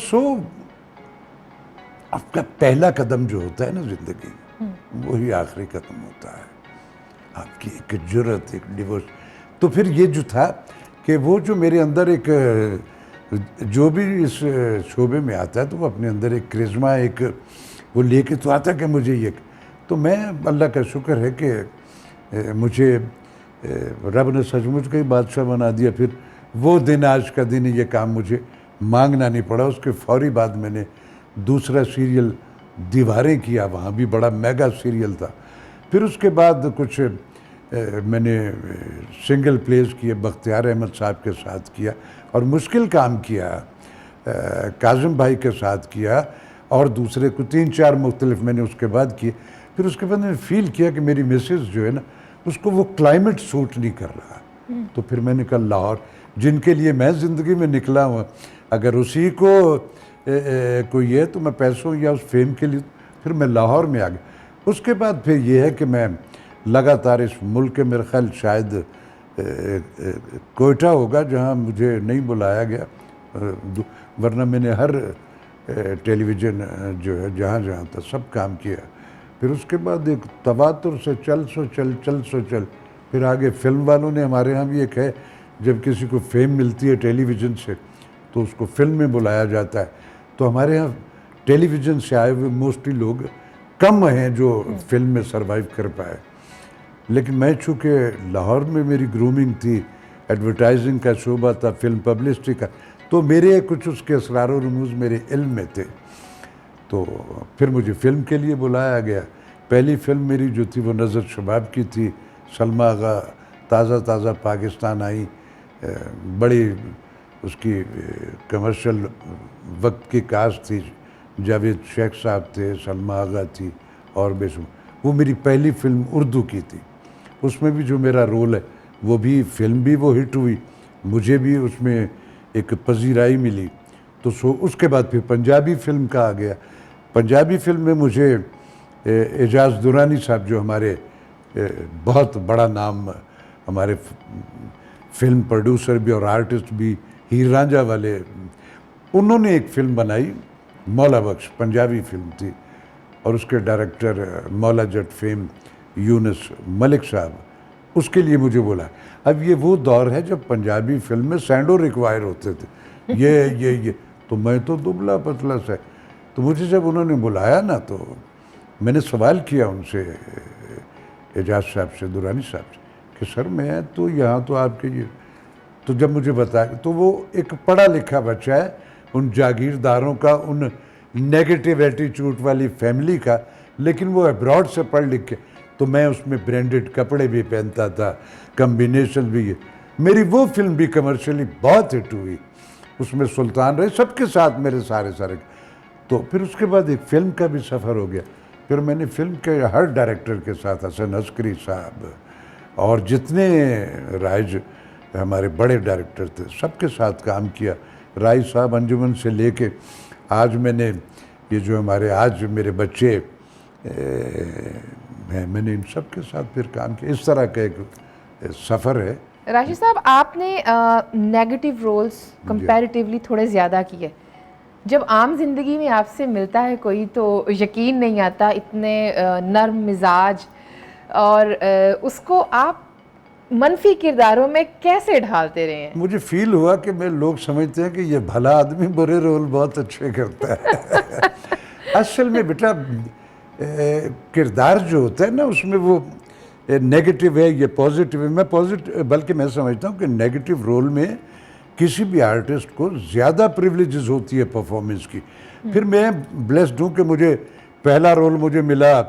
آپ کا پہلا قدم جو ہوتا ہے نا زندگی میں، وہی آخری قدم ہوتا ہے. آپ کی ایک جرت، ایک ڈیووش. تو پھر یہ جو تھا کہ وہ جو میرے اندر ایک جو بھی اس شعبے میں آتا ہے تو وہ اپنے اندر ایک کرزما، ایک وہ لے کے تو آتا ہے کہ مجھے یہ. تو میں اللہ کا شکر ہے کہ مجھے رب نے سچ مچ کا ہی بادشاہ بنا دیا. پھر وہ دن آج کا دن یہ کام مجھے مانگنا نہیں پڑا. اس کے فوری بعد میں نے دوسرا سیریل دیواریں کیا، وہاں بھی بڑا میگا سیریل تھا. پھر اس کے بعد کچھ میں نے سنگل پلیز کیے، بختیار احمد صاحب کے ساتھ کیا، اور مشکل کام کیا کاظم بھائی کے ساتھ کیا، اور دوسرے کو 3-4 مختلف میں نے اس کے بعد کیے. پھر اس کے بعد میں فیل کیا کہ میری مسز جو ہے نا اس کو وہ کلائمیٹ سوٹ نہیں کر رہا. تو پھر میں نے کہا لاہور، جن کے لیے میں زندگی میں نکلا ہوں، اگر اسی کو کوئی ہے تو میں پیسوں یا اس فیم کے لیے، پھر میں لاہور میں آ گیا. اس کے بعد پھر یہ ہے کہ میں لگاتار اس ملک کے، میرے خیال شاید کوئٹہ ہوگا جہاں مجھے نہیں بلایا گیا، ورنہ میں نے ہر ٹیلی ویژن جو ہے جہاں جہاں تھا سب کام کیا. پھر اس کے بعد ایک تواتر سے چل سو چل پھر آگے فلم والوں نے، ہمارے ہاں بھی ایک ہے جب کسی کو فیم ملتی ہے ٹیلی ویژن سے تو اس کو فلم میں بلایا جاتا ہے. تو ہمارے ہاں ٹیلی ویژن سے آئے ہوئے موسٹلی لوگ کم ہیں جو فلم میں سروائیو کر پائے. لیکن میں چونکہ لاہور میں میری گرومنگ تھی، ایڈورٹائزنگ کا شعبہ تھا، فلم پبلسٹی کا، تو میرے کچھ اس کے اسرار و رموز میرے علم میں تھے. تو پھر مجھے فلم کے لیے بلایا گیا. پہلی فلم میری جو تھی وہ نظر شباب کی تھی. سلمیٰ آغا تازہ پاکستان آئی، بڑی اس کی کمرشل وقت کی کاسٹ تھی. جاوید شیخ صاحب تھے، سلمیٰ آغا تھی، اور بے شمار. وہ میری پہلی فلم اردو کی تھی. اس میں بھی جو میرا رول ہے وہ بھی، فلم بھی وہ ہٹ ہوئی، مجھے بھی اس میں ایک پذیرائی ملی. تو اس کے بعد پھر پنجابی فلم کا آ گیا. پنجابی فلم میں مجھے اعجاز درانی صاحب جو ہمارے بہت بڑا نام، ہمارے فلم پروڈیوسر بھی اور آرٹسٹ بھی، ہیر رانجھا والے، انہوں نے ایک فلم بنائی مولا بخش، پنجابی فلم تھی، اور اس کے ڈائریکٹر مولا جٹ فیم یونس ملک صاحب، اس کے لیے مجھے بولا. اب یہ وہ دور ہے جب پنجابی فلم میں سینڈو ریکوائر ہوتے تھے، یہ تو میں تو دبلا پتلا سے. تو مجھے جب انہوں نے بلایا نا تو میں نے سوال کیا ان سے، اعجاز صاحب سے، درانی صاحب سے، کہ سر میں تو یہاں تو آپ کے یہ، تو جب مجھے بتایا تو وہ ایک پڑھا لکھا بچہ ہے، ان جاگیرداروں کا، ان نیگیٹو ایٹیچیوڈ والی فیملی کا، لیکن وہ ابراڈ سے پڑھ لکھ کے. تو میں اس میں برینڈڈ کپڑے بھی پہنتا تھا، کمبینیشن بھی. میری وہ فلم بھی کمرشلی بہت ہٹ ہوئی، اس میں سلطان رہے، سب کے ساتھ میرے سارے. تو پھر اس کے بعد ایک فلم کا بھی سفر ہو گیا. پھر میں نے فلم کے ہر ڈائریکٹر کے ساتھ، حسن عسکری صاحب اور جتنے رائج ہمارے بڑے ڈائریکٹر تھے سب کے ساتھ کام کیا. رائی صاحب انجمن سے لے کے آج میں نے یہ جو ہمارے آج میرے بچے ہیں، میں نے ان سب کے ساتھ پھر کام کیا. اس طرح کا ایک سفر ہے. راشد صاحب، آپ نے نیگیٹو رولز کمپیریٹیولی تھوڑے زیادہ کیے. جب عام زندگی میں آپ سے ملتا ہے کوئی تو یقین نہیں آتا، اتنے نرم مزاج، اور اس کو آپ منفی کرداروں میں کیسے ڈھالتے رہے ہیں؟ مجھے فیل ہوا کہ لوگ سمجھتے ہیں کہ یہ بھلا آدمی برے رول بہت اچھے کرتا ہے. اصل میں بیٹا کردار جو ہوتا ہے نا اس میں وہ نیگیٹو ہے، یہ پازیٹیو ہے. میں پازیٹیو، بلکہ میں سمجھتا ہوں کہ نیگیٹو رول میں کسی بھی آرٹسٹ کو زیادہ پریولیجز ہوتی ہے پرفارمنس کی. پھر میں بلیسڈ ہوں کہ مجھے پہلا رول مجھے ملا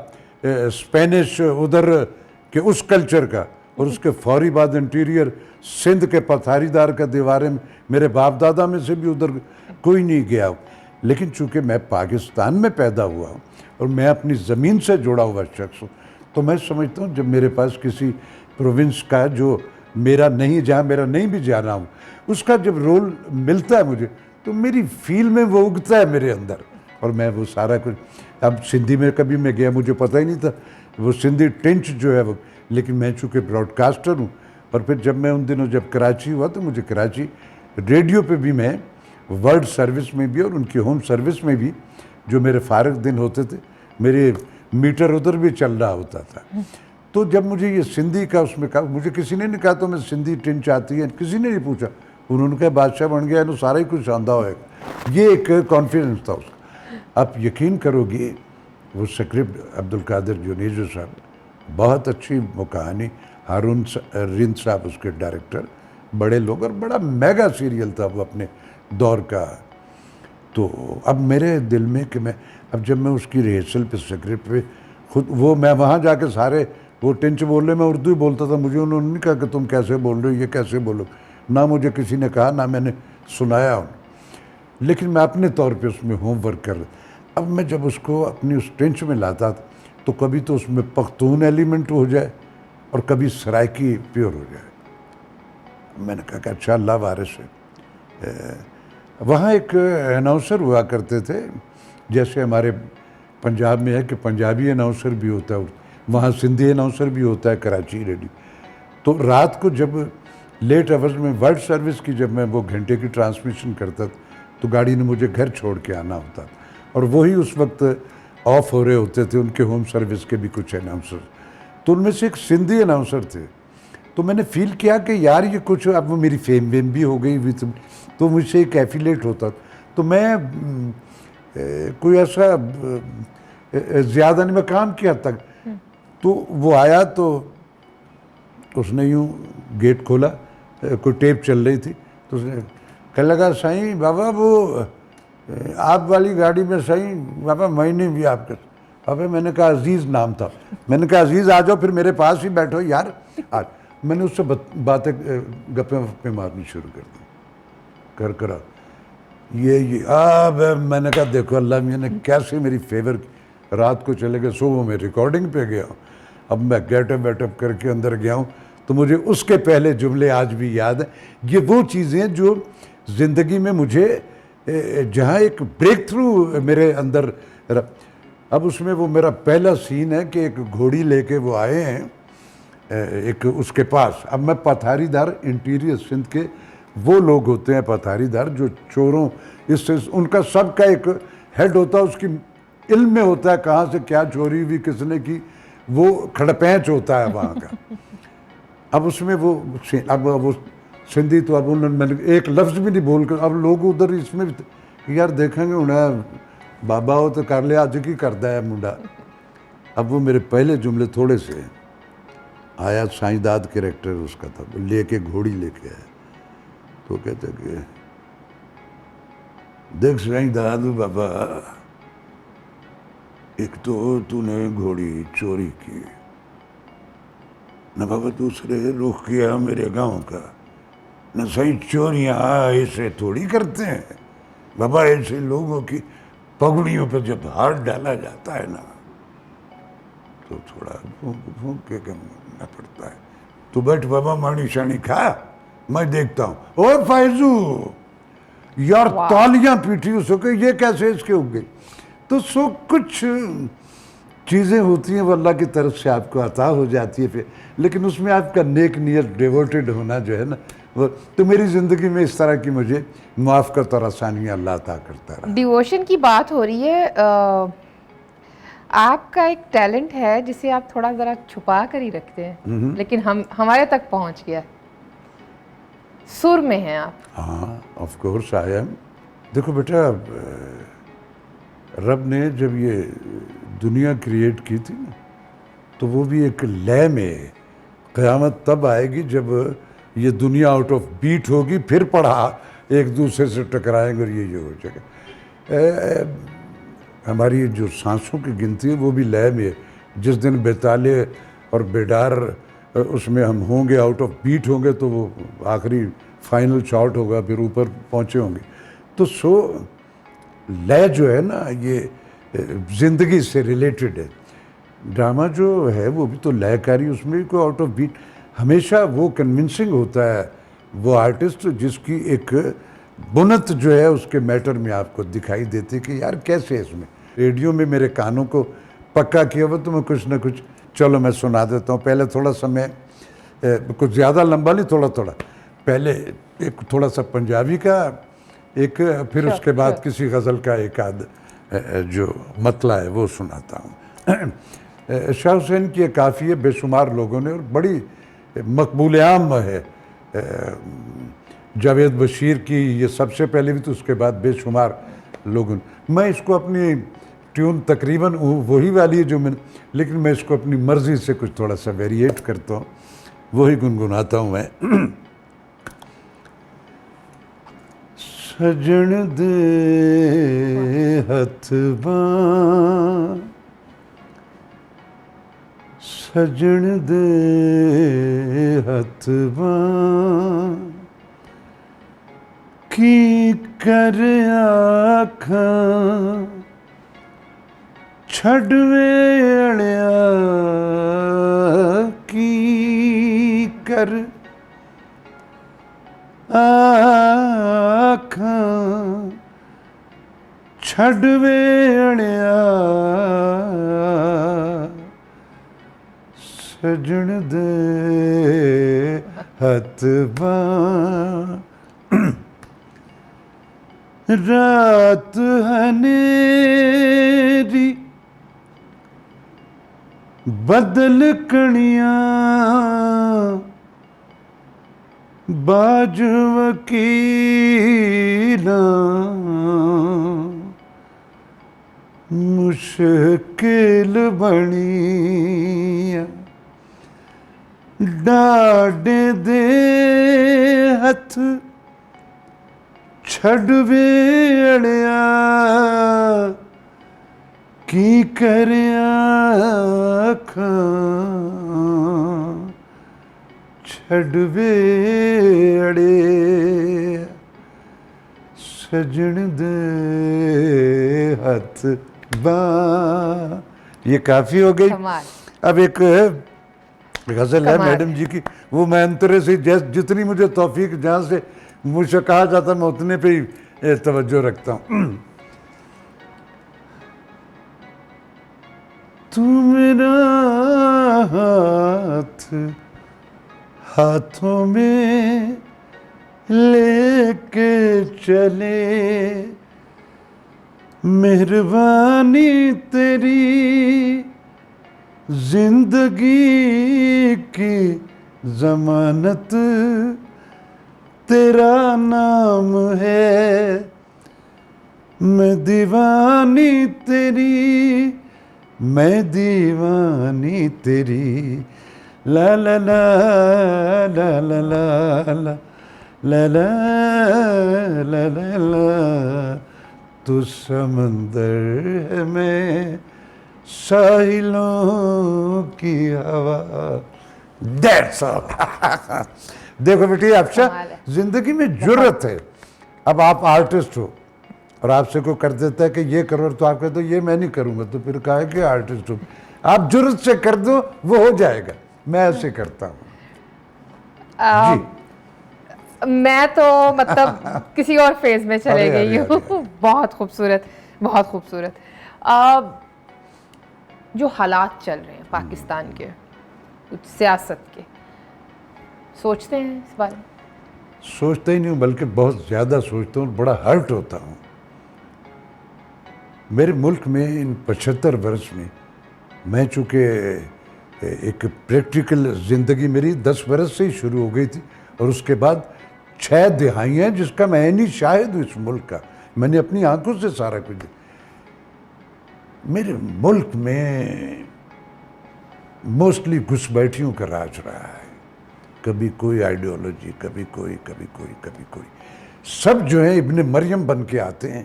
اسپینش ادھر کے اس کلچر کا، اور اس کے فوری بعد انٹیریئر سندھ کے پتھاری دار کا دیواریں، میرے باپ دادا میں سے بھی ادھر کوئی نہیں گیا. لیکن چونکہ میں پاکستان میں پیدا ہوا ہوں اور میں اپنی زمین سے جڑا ہوا شخص ہوں، تو میں سمجھتا ہوں جب میرے پاس کسی پروونس کا جو میرا نہیں جہاں میرا نہیں بھی جانا ہوں اس کا جب رول ملتا ہے مجھے تو میری فیل میں وہ اگتا ہے میرے اندر اور میں وہ سارا کچھ اب سندھی میں کبھی میں گیا مجھے پتہ ہی نہیں تھا وہ سندھی ٹنچ جو ہے وہ لیکن میں چونکہ براڈ کاسٹر ہوں اور پھر جب میں ان دنوں جب کراچی ہوا تو مجھے کراچی ریڈیو پہ بھی میں ورلڈ سروس میں بھی اور ان کی ہوم سروس میں بھی جو میرے فارغ دن ہوتے تھے میرے میٹر ادھر بھی چل رہا ہوتا تھا تو جب مجھے یہ سندھی کا اس میں کہا مجھے کسی نے نہیں کہا تو میں سندھی ٹنچ آتی ہے کسی نے نہیں پوچھا انہوں نے کہا بادشاہ بن گیا تو سارا ہی کچھ آندہ ہوئے گا یہ ایک کانفیڈنس تھا اس کا آپ یقین کرو گے وہ سکرپٹ عبدالقادر جونیجو صاحب بہت اچھی وہ کہانی ہارون رند صاحب اس کے ڈائریکٹر بڑے لوگ اور بڑا میگا سیریل تھا وہ اپنے دور کا تو اب میرے دل میں کہ میں اب جب میں اس کی ریہرسل پہ سکرپٹ پہ خود وہ میں وہاں جا کے سارے وہ ٹنچ بول رہے میں اردو ہی بولتا تھا مجھے انہوں نے نہیں کہا کہ تم کیسے بول رہے ہو یہ کیسے بولو نہ مجھے کسی نے کہا نہ میں نے سنایا لیکن میں اپنے طور پہ اس میں ہوم ورک کر رہا اب میں جب اس کو اپنی اس ٹنچ میں لاتا تھا تو کبھی تو اس میں پختون ایلیمنٹ ہو جائے اور کبھی سرائکی پیور ہو جائے میں نے کہا کہ اچھا اللہ وارث ہے وہاں ایک اناؤنسر ہوا کرتے تھے جیسے ہمارے پنجاب میں ہے کہ پنجابی اناؤنسر بھی ہوتا ہے وہاں سندھی اناؤنسر بھی ہوتا ہے کراچی ریڈیو تو رات کو جب لیٹ آورز میں ورلڈ سروس کی جب میں وہ گھنٹے کی ٹرانسمیشن کرتا تھا تو گاڑی نے مجھے گھر چھوڑ کے آنا ہوتا تھا اور وہی اس وقت آف ہو رہے ہوتے تھے ان کے ہوم سروس کے بھی کچھ اناؤنسر تو ان میں سے ایک سندھی اناؤنسر تھے تو میں نے فیل کیا کہ یار یہ کچھ اب وہ میری فیم ویم بھی ہو گئی تو مجھ سے ایک ایفیلیٹ ہوتا تو میں کوئی ایسا زیادہ نہیں میں کام کیا تک تو وہ آیا تو اس نے یوں گیٹ کھولا کوئی ٹیپ چل رہی تھی تو اس نے کہنے لگا سائیں بابا وہ آپ والی گاڑی میں سائیں بابا میں نہیں بھی آپ کے بابا میں نے کہا عزیز نام تھا میں نے کہا عزیز آ جاؤ پھر میرے پاس ہی بیٹھو یار آج میں نے اس سے باتیں گپیں وپیں مارنی شروع کر دی کرا یہ میں نے کہا دیکھو اللہ میاں نے کیسے میری فیور کی رات کو چلے گئے صبح میں ریکارڈنگ پہ گیا ہوں اب میں گیٹ اپ کر کے اندر گیا ہوں تو مجھے اس کے پہلے جملے آج بھی یاد ہیں یہ وہ چیزیں جو زندگی میں مجھے جہاں ایک بریک تھرو میرے اندر اب اس میں وہ میرا پہلا سین ہے کہ ایک گھوڑی لے کے وہ آئے ہیں ایک اس کے پاس اب میں پتھاری دار انٹیریئر سندھ کے وہ لوگ ہوتے ہیں پتھاری دار جو چوروں اس سے ان کا سب کا ایک ہیڈ ہوتا ہے اس کی علم میں ہوتا ہے کہاں سے کیا چوری ہوئی کس نے کی وہ کھڑپینچ ہوتا ہے وہاں کا اب اس میں وہ سندھی تو اب انہوں نے ایک لفظ بھی نہیں بول کر اب لوگ ادھر اس میں یار دیکھیں گے انہیں بابا ہو تو کر لیا آج کی کرتا ہے منڈا اب وہ میرے پہلے جملے تھوڑے سے آیا سائنسداد کریکٹر اس کا تھا لے کے گھوڑی لے کے آیا تو کہتے کہ دیکھ سائنسداد بابا ایک تو نے گھوڑی چوری کی نہ بابا دوسرے رخ کیا میرے گاؤں کا نہ صحیح چوریاں ایسے تھوڑی کرتے ہیں بابا ایسے لوگوں کی پگڑیوں پہ جب ہاتھ ڈالا جاتا ہے نا تو تھوڑا پھونک کے کرنا پڑتا ہے تو بیٹھ بابا مانی شانی کھا میں دیکھتا ہوں او فائزو یار تالیاں پیٹھی اس کو یہ کیسے اس کے اگ گئی تو سو کچھ چیزیں ہوتی ہیں وہ اللہ کی طرف سے آپ کو عطا ہو جاتی ہے پھر لیکن اس میں آپ کا نیک نیت ڈیووٹیڈ ہونا جو ہے نا وہ تو میری زندگی میں اس طرح کی مجھے موافقت اور آسانیاں اللہ عطا کرتا رہا ڈیووشن کی بات ہو رہی ہے آپ کا ایک ٹیلنٹ ہے جسے آپ تھوڑا ذرا چھپا کر ہی رکھتے ہیں لیکن ہمارے تک پہنچ گیا سر میں ہیں آپ ہاں آف کورس آئی ایم دیکھو بیٹا رب نے جب یہ دنیا کریٹ کی تھی نا تو وہ بھی ایک لے میں قیامت تب آئے گی جب یہ دنیا آؤٹ آف بیٹ ہوگی پھر پڑھا ایک دوسرے سے ٹکرائیں گے اور یہ ہو جائے گا ہماری جو سانسوں کی گنتی ہے وہ بھی لے میں ہے جس دن بیتالے اور بیدار اس میں ہم ہوں گے آؤٹ آف بیٹ ہوں گے تو وہ آخری فائنل شاٹ ہوگا پھر اوپر پہنچے ہوں گے تو سو لے جو ہے نا یہ زندگی سے ریلیٹڈ ہے ڈرامہ جو ہے وہ بھی تو لے کاری اس میں بھی کوئی آؤٹ آف بیٹ ہمیشہ وہ کنونسنگ ہوتا ہے وہ آرٹسٹ جس کی ایک بنت جو ہے اس کے میٹر میں آپ کو دکھائی دیتی کہ یار کیسے اس میں ریڈیو میں میرے کانوں کو پکا کیا ہوا تو میں کچھ نہ کچھ چلو میں سنا دیتا ہوں. پہلے تھوڑا سا میں کچھ زیادہ لمبا نہیں تھوڑا پہلے ایک تھوڑا سا پنجابی کا ایک پھر اس کے بعد کسی غزل کا ایک آدھ جو مطلع ہے وہ سناتا ہوں. شاہ حسین کی یہ قافیہ بے شمار لوگوں نے اور بڑی مقبول عام ہے. جاوید بشیر کی یہ سب سے پہلے بھی تو اس کے بعد بے شمار لوگوں نے. میں اس کو اپنی ٹیون تقریباً وہی والی ہے جو میں لیکن میں اس کو اپنی مرضی سے کچھ تھوڑا سا ویریٹ کرتا ہوں وہی گنگناتا ہوں میں. سجن دے ہتھ باں سجن دے ہتھ باں کی کر آکھاں چھڈ ویڑیا کی کر آکھاں چھڈ ویڑیا سجن دے ہتھ باں. رات ہنیری بدل کڑیاں باج وکیلاں مشکل بنیاں ڈاڈے دے ہتھ چھڈ ویڑیا کی کریا آکھاں چھڈ ویڑے سجن دے ہتھ باں. یہ کافی ہو گئی. اب ایک غزل ہے میڈم جی کی وہ میں انترے سے جتنی مجھے توفیق جہاں سے مجھ سے کہا جاتا میں اتنے پہ ہی توجہ رکھتا ہوں. تو میرا ہاتھ ہاتھوں میں لے کے چلے مہربانی تیری زندگی کی ضمانت تیرا نام ہے میں دیوانی تیری میں دیوانی تیری لا لا لا لا لا لا لا لا لا لا لا لا تو سمندر ہے میں ساحلوں کی ہوا. That's all. دیکھو بیٹی افشا زندگی میں جرت ہے. اب آپ آرٹسٹ ہو اور آپ سے کوئی کر دیتا ہے کہ یہ کرو تو آپ کہتے ہو یہ میں نہیں کروں گا تو پھر کہا ہے کہ آرٹسٹ ہو. آپ جرت سے کر دو وہ ہو جائے گا. میں ایسے کرتا ہوں. جی میں تو مطلب کسی اور فیز میں چلے گئی ہوں. بہت خوبصورت بہت خوبصورت. جو حالات چل رہے ہیں پاکستان کے کچھ سیاست کے سوچتے ہیں اس بارے میں؟ سوچتا ہی نہیں ہوں بلکہ بہت زیادہ سوچتا ہوں. بڑا ہرٹ ہوتا ہوں. میرے ملک میں ان 75 برس میں چونکہ ایک پریکٹیکل زندگی میری 10 برس سے ہی شروع ہو گئی تھی اور اس کے بعد 6 دہائیاں جس کا میں عینی شاہد ہوں اس ملک کا. میں نے اپنی آنکھوں سے سارا کچھ دیکھا. میرے ملک میں موسٹلی گھس بیٹھیوں کا راج رہا ہے. کبھی کوئی آئیڈیالوجی کبھی کوئی سب جو ہیں ابن مریم بن کے آتے ہیں.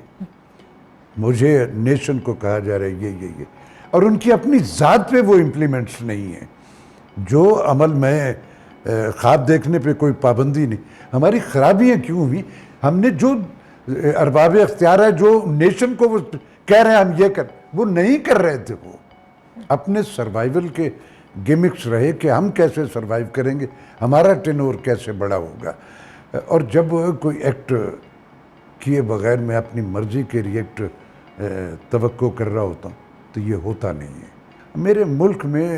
مجھے نیشن کو کہا جا رہا ہے یہ اور ان کی اپنی ذات پہ وہ امپلیمنٹس نہیں ہیں. جو عمل میں خواب دیکھنے پہ کوئی پابندی نہیں. ہماری خرابیاں کیوں ہوئی؟ ہم نے جو ارباب اختیار ہے جو نیشن کو وہ کہہ رہے ہیں ہم یہ وہ نہیں کر رہے تھے. وہ اپنے سروائیول کے گیمکس رہے کہ ہم کیسے سروائیو کریں گے, ہمارا ٹینور کیسے بڑا ہوگا. اور جب کوئی ایکٹ کیے بغیر میں اپنی مرضی کے ریئیکٹ توقع کر رہا ہوتا ہوں تو یہ ہوتا نہیں ہے. میرے ملک میں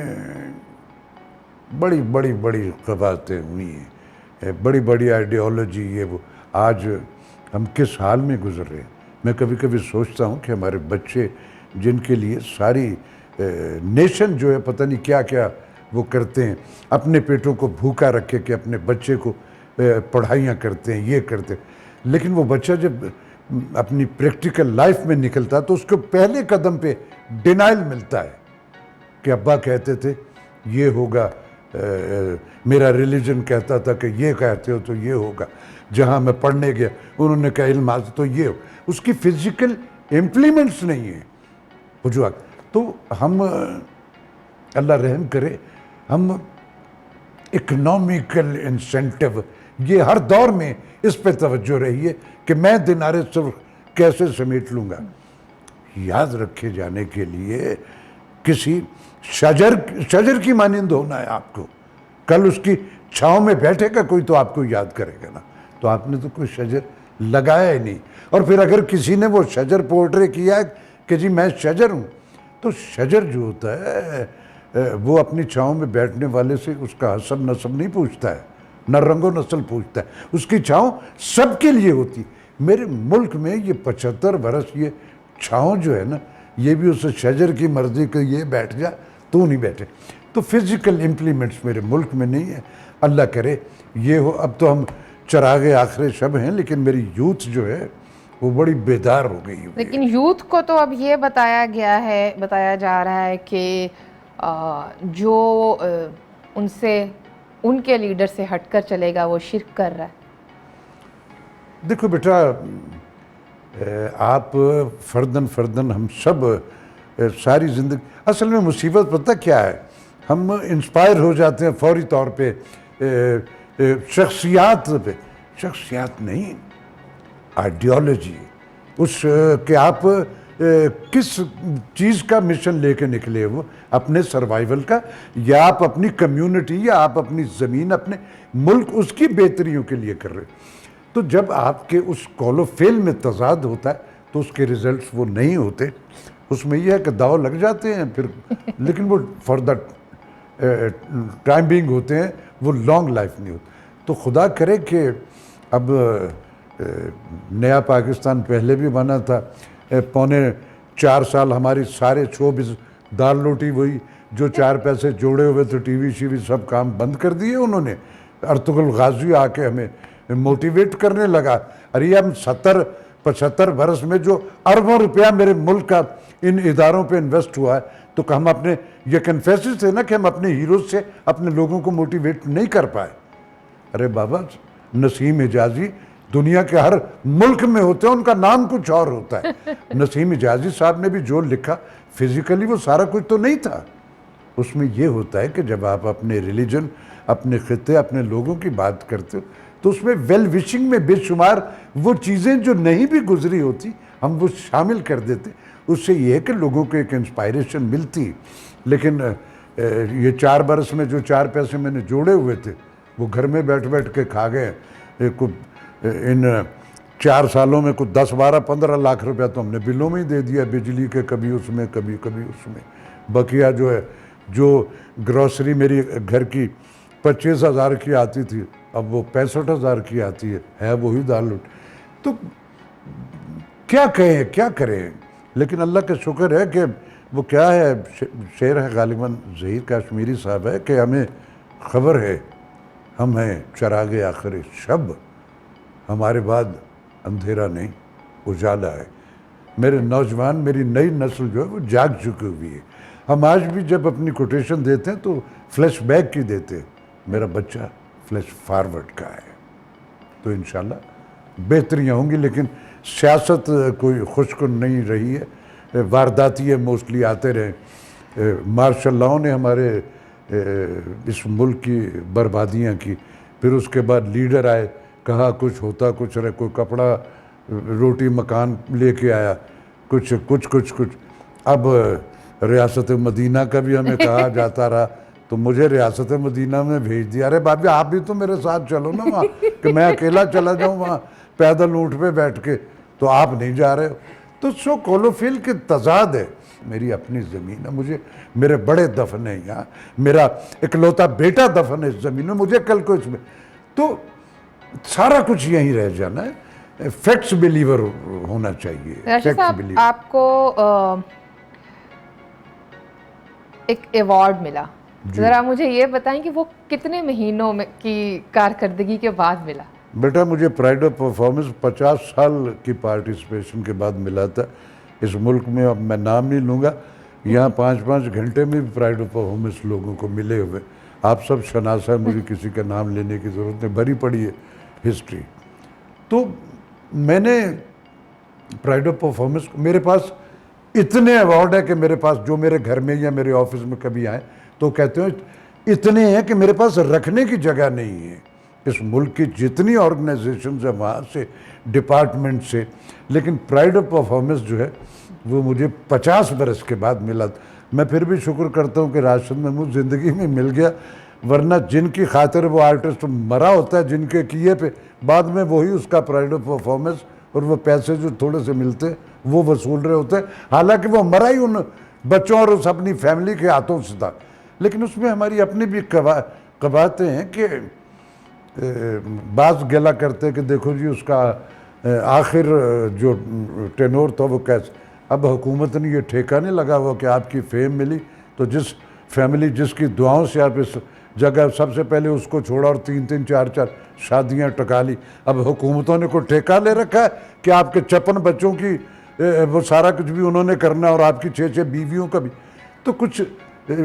بڑی بڑی بڑی قوتیں ہوئی ہیں, بڑی بڑی آئیڈیالوجی, یہ وہ. آج ہم کس حال میں گزر رہے ہیں. میں کبھی کبھی سوچتا ہوں کہ ہمارے بچے جن کے لیے ساری نیشن جو ہے پتہ نہیں کیا کیا وہ کرتے ہیں, اپنے پیٹوں کو بھوکا رکھے کہ اپنے بچے کو پڑھائیاں کرتے ہیں, یہ کرتے ہیں. لیکن وہ بچہ جب اپنی پریکٹیکل لائف میں نکلتا تو اس کو پہلے قدم پہ ڈینائل ملتا ہے کہ ابا کہتے تھے یہ ہوگا, میرا ریلیجن کہتا تھا کہ یہ کہتے ہو تو یہ ہوگا, جہاں میں پڑھنے گیا انہوں نے کہا علم حاصل تو یہ ہو. اس کی فزیکل امپلیمنٹس نہیں ہیں وجوہات. تو ہم اللہ رحم کرے, ہم اکنامیکل انسینٹیو یہ ہر دور میں اس پہ توجہ رہی ہے کہ میں دینارِ سرخ کیسے سمیٹ لوں گا. یاد رکھے جانے کے لیے کسی شجر کی مانند ہونا ہے آپ کو. کل اس کی چھاؤں میں بیٹھے گا کوئی تو آپ کو یاد کرے گا نا, تو آپ نے تو کوئی شجر لگایا ہی نہیں. اور پھر اگر کسی نے وہ شجر پورٹرے کیا ہے کہ جی میں شجر ہوں, تو شجر جو ہوتا ہے وہ اپنی چھاؤں میں بیٹھنے والے سے اس کا حسب نسب نہیں پوچھتا ہے, نہ رنگ و نسل پوچھتا ہے, اس کی چھاؤں سب کے لیے ہوتی. میرے ملک میں یہ 75 برس یہ چھاؤں جو ہے نا, یہ بھی اس شجر کی مرضی کہ یہ بیٹھ جا تو نہیں بیٹھے. تو فزیکل امپلیمنٹس میرے ملک میں نہیں ہے. اللہ کرے یہ ہو. اب تو ہم چراغ آخر شب ہیں, لیکن میری یوتھ جو ہے وہ بڑی بیدار ہو گئی. لیکن یوتھ کو تو اب یہ بتایا جا رہا ہے کہ جو ان سے ان کے لیڈر سے ہٹ کر چلے گا وہ شرک کر رہا ہے. دیکھو بیٹا, آپ فردن ہم سب ساری زندگی, اصل میں مصیبت پتہ کیا ہے, ہم انسپائر ہو جاتے ہیں فوری طور پہ شخصیات پہ. شخصیات نہیں, آئیڈیالوجی. اس کہ آپ کس چیز کا مشن لے کے نکلے ہو, اپنے سروائیول کا, یا آپ اپنی کمیونٹی, یا آپ اپنی زمین, اپنے ملک, اس کی بہتریوں کے لیے کر رہے. تو جب آپ کے اس قول و فعل میں تضاد ہوتا ہے تو اس کے ریزلٹس وہ نہیں ہوتے. اس میں یہ ہے کہ داؤ لگ جاتے ہیں پھر, لیکن وہ فار دا ٹائم بینگ ہوتے ہیں, وہ لانگ لائف نہیں ہوتے. تو خدا کرے کہ اب نیا پاکستان پہلے بھی بنا تھا, 3.25 سال ہماری سارے شوبز دال روٹی وہی, جو 4 پیسے جوڑے ہوئے تو ٹی وی شیوی سب کام بند کر دیے انہوں نے. ارطغرل غازی آ کے ہمیں موٹیویٹ کرنے لگا. ارے ہم 70-75 برس میں جو اربوں روپیہ میرے ملک کا ان اداروں پہ انویسٹ ہوا ہے, تو ہم اپنے یہ کنفیسز تھے نا کہ ہم اپنے ہیروز سے اپنے لوگوں کو موٹیویٹ نہیں کر پائے. ارے بابا, نسیم حجازی دنیا کے ہر ملک میں ہوتے ہیں, ان کا نام کچھ اور ہوتا ہے. نسیم حجازی صاحب نے بھی جو لکھا فزیکلی وہ سارا کچھ تو نہیں تھا. اس میں یہ ہوتا ہے کہ جب آپ اپنے ریلیجن, اپنے خطے, اپنے لوگوں کی بات کرتے ہو تو اس میں ویل وشنگ میں بے شمار وہ چیزیں جو نہیں بھی گزری ہوتی ہم وہ شامل کر دیتے. اس سے یہ ہے کہ لوگوں کو ایک انسپائریشن ملتی. لیکن یہ 4 برس میں جو 4 پیسے میں نے جوڑے ہوئے تھے وہ گھر میں بیٹھ کے کھا گئے. ان 4 سالوں میں کچھ 10-12-15 لاکھ روپیہ تو ہم نے بلوں میں ہی دے دیا, بجلی کے, کبھی اس میں کبھی اس میں. بقیہ جو ہے, جو گروسری میری گھر کی 25,000 کی آتی تھی اب وہ 65,000 کی آتی ہے وہی دال روٹی. تو کیا کہیں, کیا کریں. لیکن اللہ کا شکر ہے کہ وہ کیا ہے, شعر ہے غالباً ظہیر کاشمیری صاحب ہے کہ ہمیں خبر ہے ہم ہیں چراغ آخر شب, ہمارے بعد اندھیرا نہیں اجالا ہے. میرے نوجوان, میری نئی نسل جو ہے وہ جاگ چکی ہوئی ہے. ہم آج بھی جب اپنی کوٹیشن دیتے ہیں تو فلیش بیک کی دیتے ہیں, میرا بچہ فلیش فارورڈ کا ہے. تو انشاءاللہ بہتریاں ہوں گی. لیکن سیاست کوئی خوشکن نہیں رہی ہے, وارداتی موسٹلی آتے رہے. مارشل لاؤ نے ہمارے اس ملک کی بربادیاں کی. پھر اس کے بعد لیڈر آئے, کہا کچھ ہوتا کچھ رہے, کوئی کپڑا روٹی مکان لے کے آیا, کچھ. اب ریاست مدینہ کا بھی ہمیں کہا جاتا رہا تو مجھے ریاست مدینہ میں بھیج دیا. ارے بابی آپ بھی تو میرے ساتھ چلو نا وہاں, کہ میں اکیلا چلا جاؤں وہاں پیدل اونٹ پہ بیٹھ کے, تو آپ نہیں جا رہے ہو. تو سو کولوفیل کے تضاد ہے. میری اپنی زمین ہے, مجھے میرے بڑے دفن ہیں یہاں, میرا اکلوتا بیٹا دفن ہے اس زمین میں, مجھے کل کو اس میں, تو سارا کچھ یہیں رہ جانا ہے. فیکٹس بلیور ہونا چاہیے. راشد صاحب, آپ کو ایک ایوارڈ ملا, ذرا مجھے یہ بتائیں کہ وہ کتنے مہینوں میں کی کارکردگی کے بعد ملا؟ بیٹا مجھے پرائڈ آف پرفارمنس 50 سال کی پارٹیسپیشن کے بعد ملا تھا. اس ملک میں اب میں نام نہیں لوں گا, یہاں 5 گھنٹے میں بھی پرائڈ آف پرفارمنس لوگوں کو ملے ہوئے. آپ سب شناس ہیں, مجھے کسی کا نام لینے کی ضرورت نہیں, بھری پڑی ہے ہسٹری. تو میں نے پرائڈ آف پرفارمنس, میرے پاس اتنے ایوارڈ ہے کہ میرے پاس جو میرے گھر میں یا میرے آفس میں کبھی آئیں تو کہتے ہیں اتنے ہیں کہ میرے پاس رکھنے کی جگہ نہیں ہے. اس ملک کی جتنی آرگنائزیشنز ہیں وہاں سے, ڈپارٹمنٹ سے, لیکن پرائڈ آف پرفارمنس جو ہے وہ مجھے 50 برس کے بعد ملا. میں پھر بھی شکر کرتا ہوں کہ راشد محمود زندگی میں مل گیا, ورنہ جن کی خاطر وہ آرٹسٹ مرا ہوتا ہے, جن کے کیے پہ بعد میں وہی اس کا پرائڈ آف پرفارمنس اور وہ پیسے جو تھوڑے سے ملتے وہ وصول رہے ہوتے ہیں, حالانکہ وہ مرا ہی ان بچوں اور اس اپنی فیملی کے ہاتھوں سے تھا. لیکن اس میں ہماری اپنی بھی قباحتیں ہیں کہ بعض گلا کرتے ہیں کہ دیکھو جی اس کا آخر جو ٹینور تھا وہ کیسے. اب حکومت نے یہ ٹھیکہ نہیں لگا ہوا کہ آپ کی فیم ملی تو جس فیملی جس کی دعاؤں سے آپ اس جگہ سب سے پہلے اس کو چھوڑا اور 3 4 شادیاں ٹکا لی, اب حکومتوں نے کوئی ٹھیکہ لے رکھا ہے کہ آپ کے 56 بچوں کی وہ سارا کچھ بھی انہوں نے کرنا اور آپ کی 6 بیویوں کا بھی. تو کچھ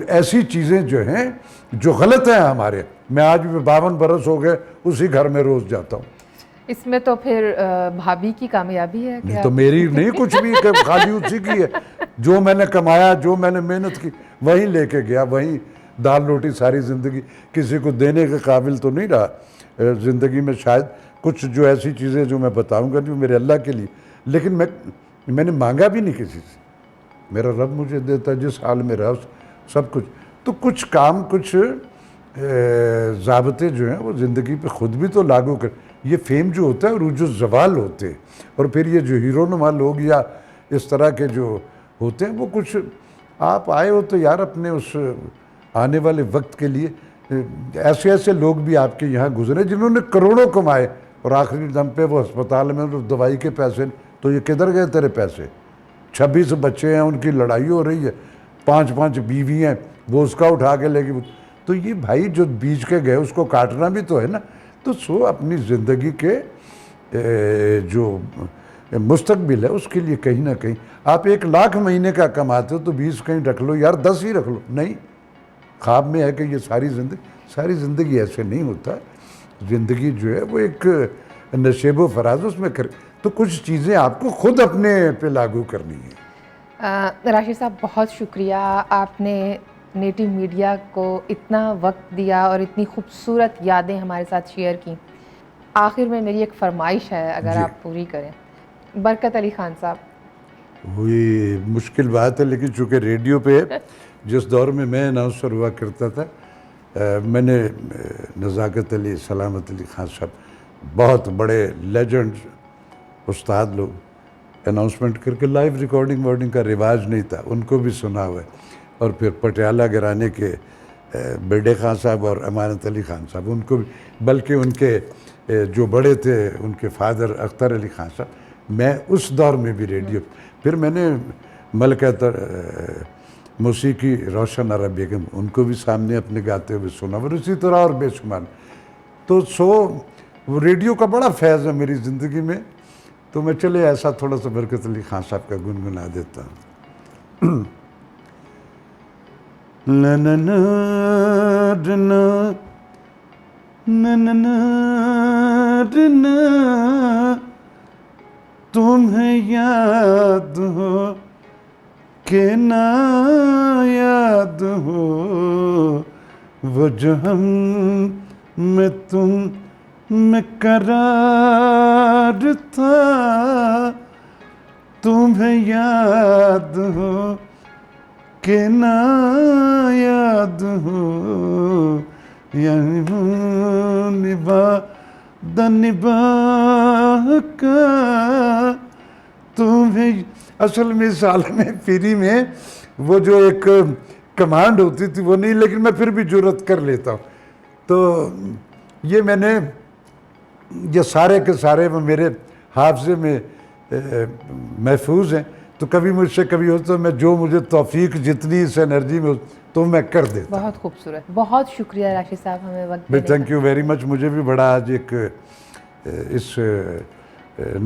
ایسی چیزیں جو ہیں جو غلط ہیں ہمارے. میں آج بھی 52 برس ہو گئے اسی گھر میں روز جاتا ہوں. اس میں تو پھر بھابھی کی کامیابی ہے نہیں تو میری نہیں کچھ بھی, خالی اسی کی ہے. جو میں نے کمایا, جو میں نے محنت کی, وہیں لے کے گیا, وہیں دال روٹی ساری زندگی. کسی کو دینے کے قابل تو نہیں رہا زندگی میں. شاید کچھ جو ایسی چیزیں جو میں بتاؤں گا جو میرے اللہ کے لیے, لیکن میں نے مانگا بھی نہیں کسی سے. میرا رب مجھے دیتا جس حال میں رہا سب کچھ. تو کچھ کام, کچھ ضابطے جو ہیں وہ زندگی پہ خود بھی تو لاگو کر. یہ فیم جو ہوتا ہے عروج الزوال ہوتے, اور پھر یہ جو ہیرو نما لوگ یا اس طرح کے جو ہوتے ہیں وہ کچھ, آپ آئے ہو تو یار اپنے اس آنے والے وقت کے لیے. ایسے ایسے لوگ بھی آپ کے یہاں گزرے جنہوں نے کروڑوں کمائے اور آخری دم پہ وہ ہسپتال میں دوائی کے پیسے, تو یہ کدھر گئے تیرے پیسے؟ 26 بچے ہیں, ان کی لڑائی ہو رہی ہے, 5 بیوی ہیں, وہ اس کا اٹھا کے لے گی. تو یہ بھائی جو بیچ کے گئے اس کو کاٹنا بھی تو ہے نا. تو سو اپنی زندگی کے جو مستقبل ہے اس کے لیے کہیں نہ کہیں, آپ 1 لاکھ مہینے کا کماتے ہو تو 20 کہیں رکھ لو یار, 10 ہی رکھ لو. نہیں, خواب میں ہے کہ یہ ساری زندگی ایسے نہیں ہوتا. زندگی جو ہے وہ ایک نشیب و فراز اس میں کرے. تو کچھ چیزیں آپ کو خود اپنے پہ لاگو کرنی ہے. راشد صاحب بہت شکریہ, آپ نے نیٹو میڈیا کو اتنا وقت دیا اور اتنی خوبصورت یادیں ہمارے ساتھ شیئر کی. آخر میں میری ایک فرمائش ہے, اگر آپ پوری کریں. برکت علی خان صاحب, وہی مشکل بات ہے لیکن چونکہ ریڈیو پہ جس دور میں میں اناؤنسر ہوا کرتا تھا, میں نے نزاکت علی, سلامت علی خان صاحب بہت بڑے لیجنڈ استاد لوگ اناؤنسمنٹ کر کے لائیو ریکارڈنگ کا رواج نہیں تھا, ان کو بھی سنا ہوا ہے. اور پھر پٹیالہ گھرانے کے بیڈے خان صاحب اور امانت علی خان صاحب, ان کو بھی, بلکہ ان کے جو بڑے تھے ان کے فادر اختر علی خان صاحب, میں اس دور میں بھی ریڈیو. پھر میں نے ملکہ موسیقی روشن آرا بیگم, ان کو بھی سامنے اپنے گاتے ہوئے سنا, اور اسی طرح اور بے شمار. تو وہ ریڈیو کا بڑا فیض ہے میری زندگی میں. تو میں چلے ایسا تھوڑا سا برکت علی خان صاحب کا گنگنا دیتا ہوں. تمہیں یاد ہو کہ نہ یاد ہو وہ جو ہم میں تم میں قرار تھا. تمہیں یاد ہو کہ نہ یاد ہو یا نباہ کا تمہیں. اصل میں اس عالم پیری میں وہ جو ایک کمانڈ ہوتی تھی وہ نہیں، لیکن میں پھر بھی جرأت کر لیتا ہوں. تو یہ میں نے یہ سارے کے سارے وہ میرے حافظے میں محفوظ ہیں. تو کبھی مجھ سے کبھی ہوتا ہے، میں جو مجھے توفیق جتنی اس انرجی میں تو میں کر دیتا ہوں. بہت خوبصورت، بہت شکریہ راشد صاحب ہمیں وقت بھائی دینے کا. Thank you very much. مجھے بھی بڑا آج ایک اس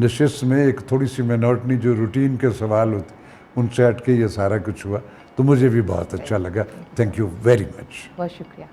نشست میں ایک تھوڑی سی منوٹنی جو روٹین کے سوال ہوتے ان سے ہٹ کے یہ سارا کچھ ہوا، تو مجھے بھی بہت اچھا لگا. Thank you very much. بہت شکریہ.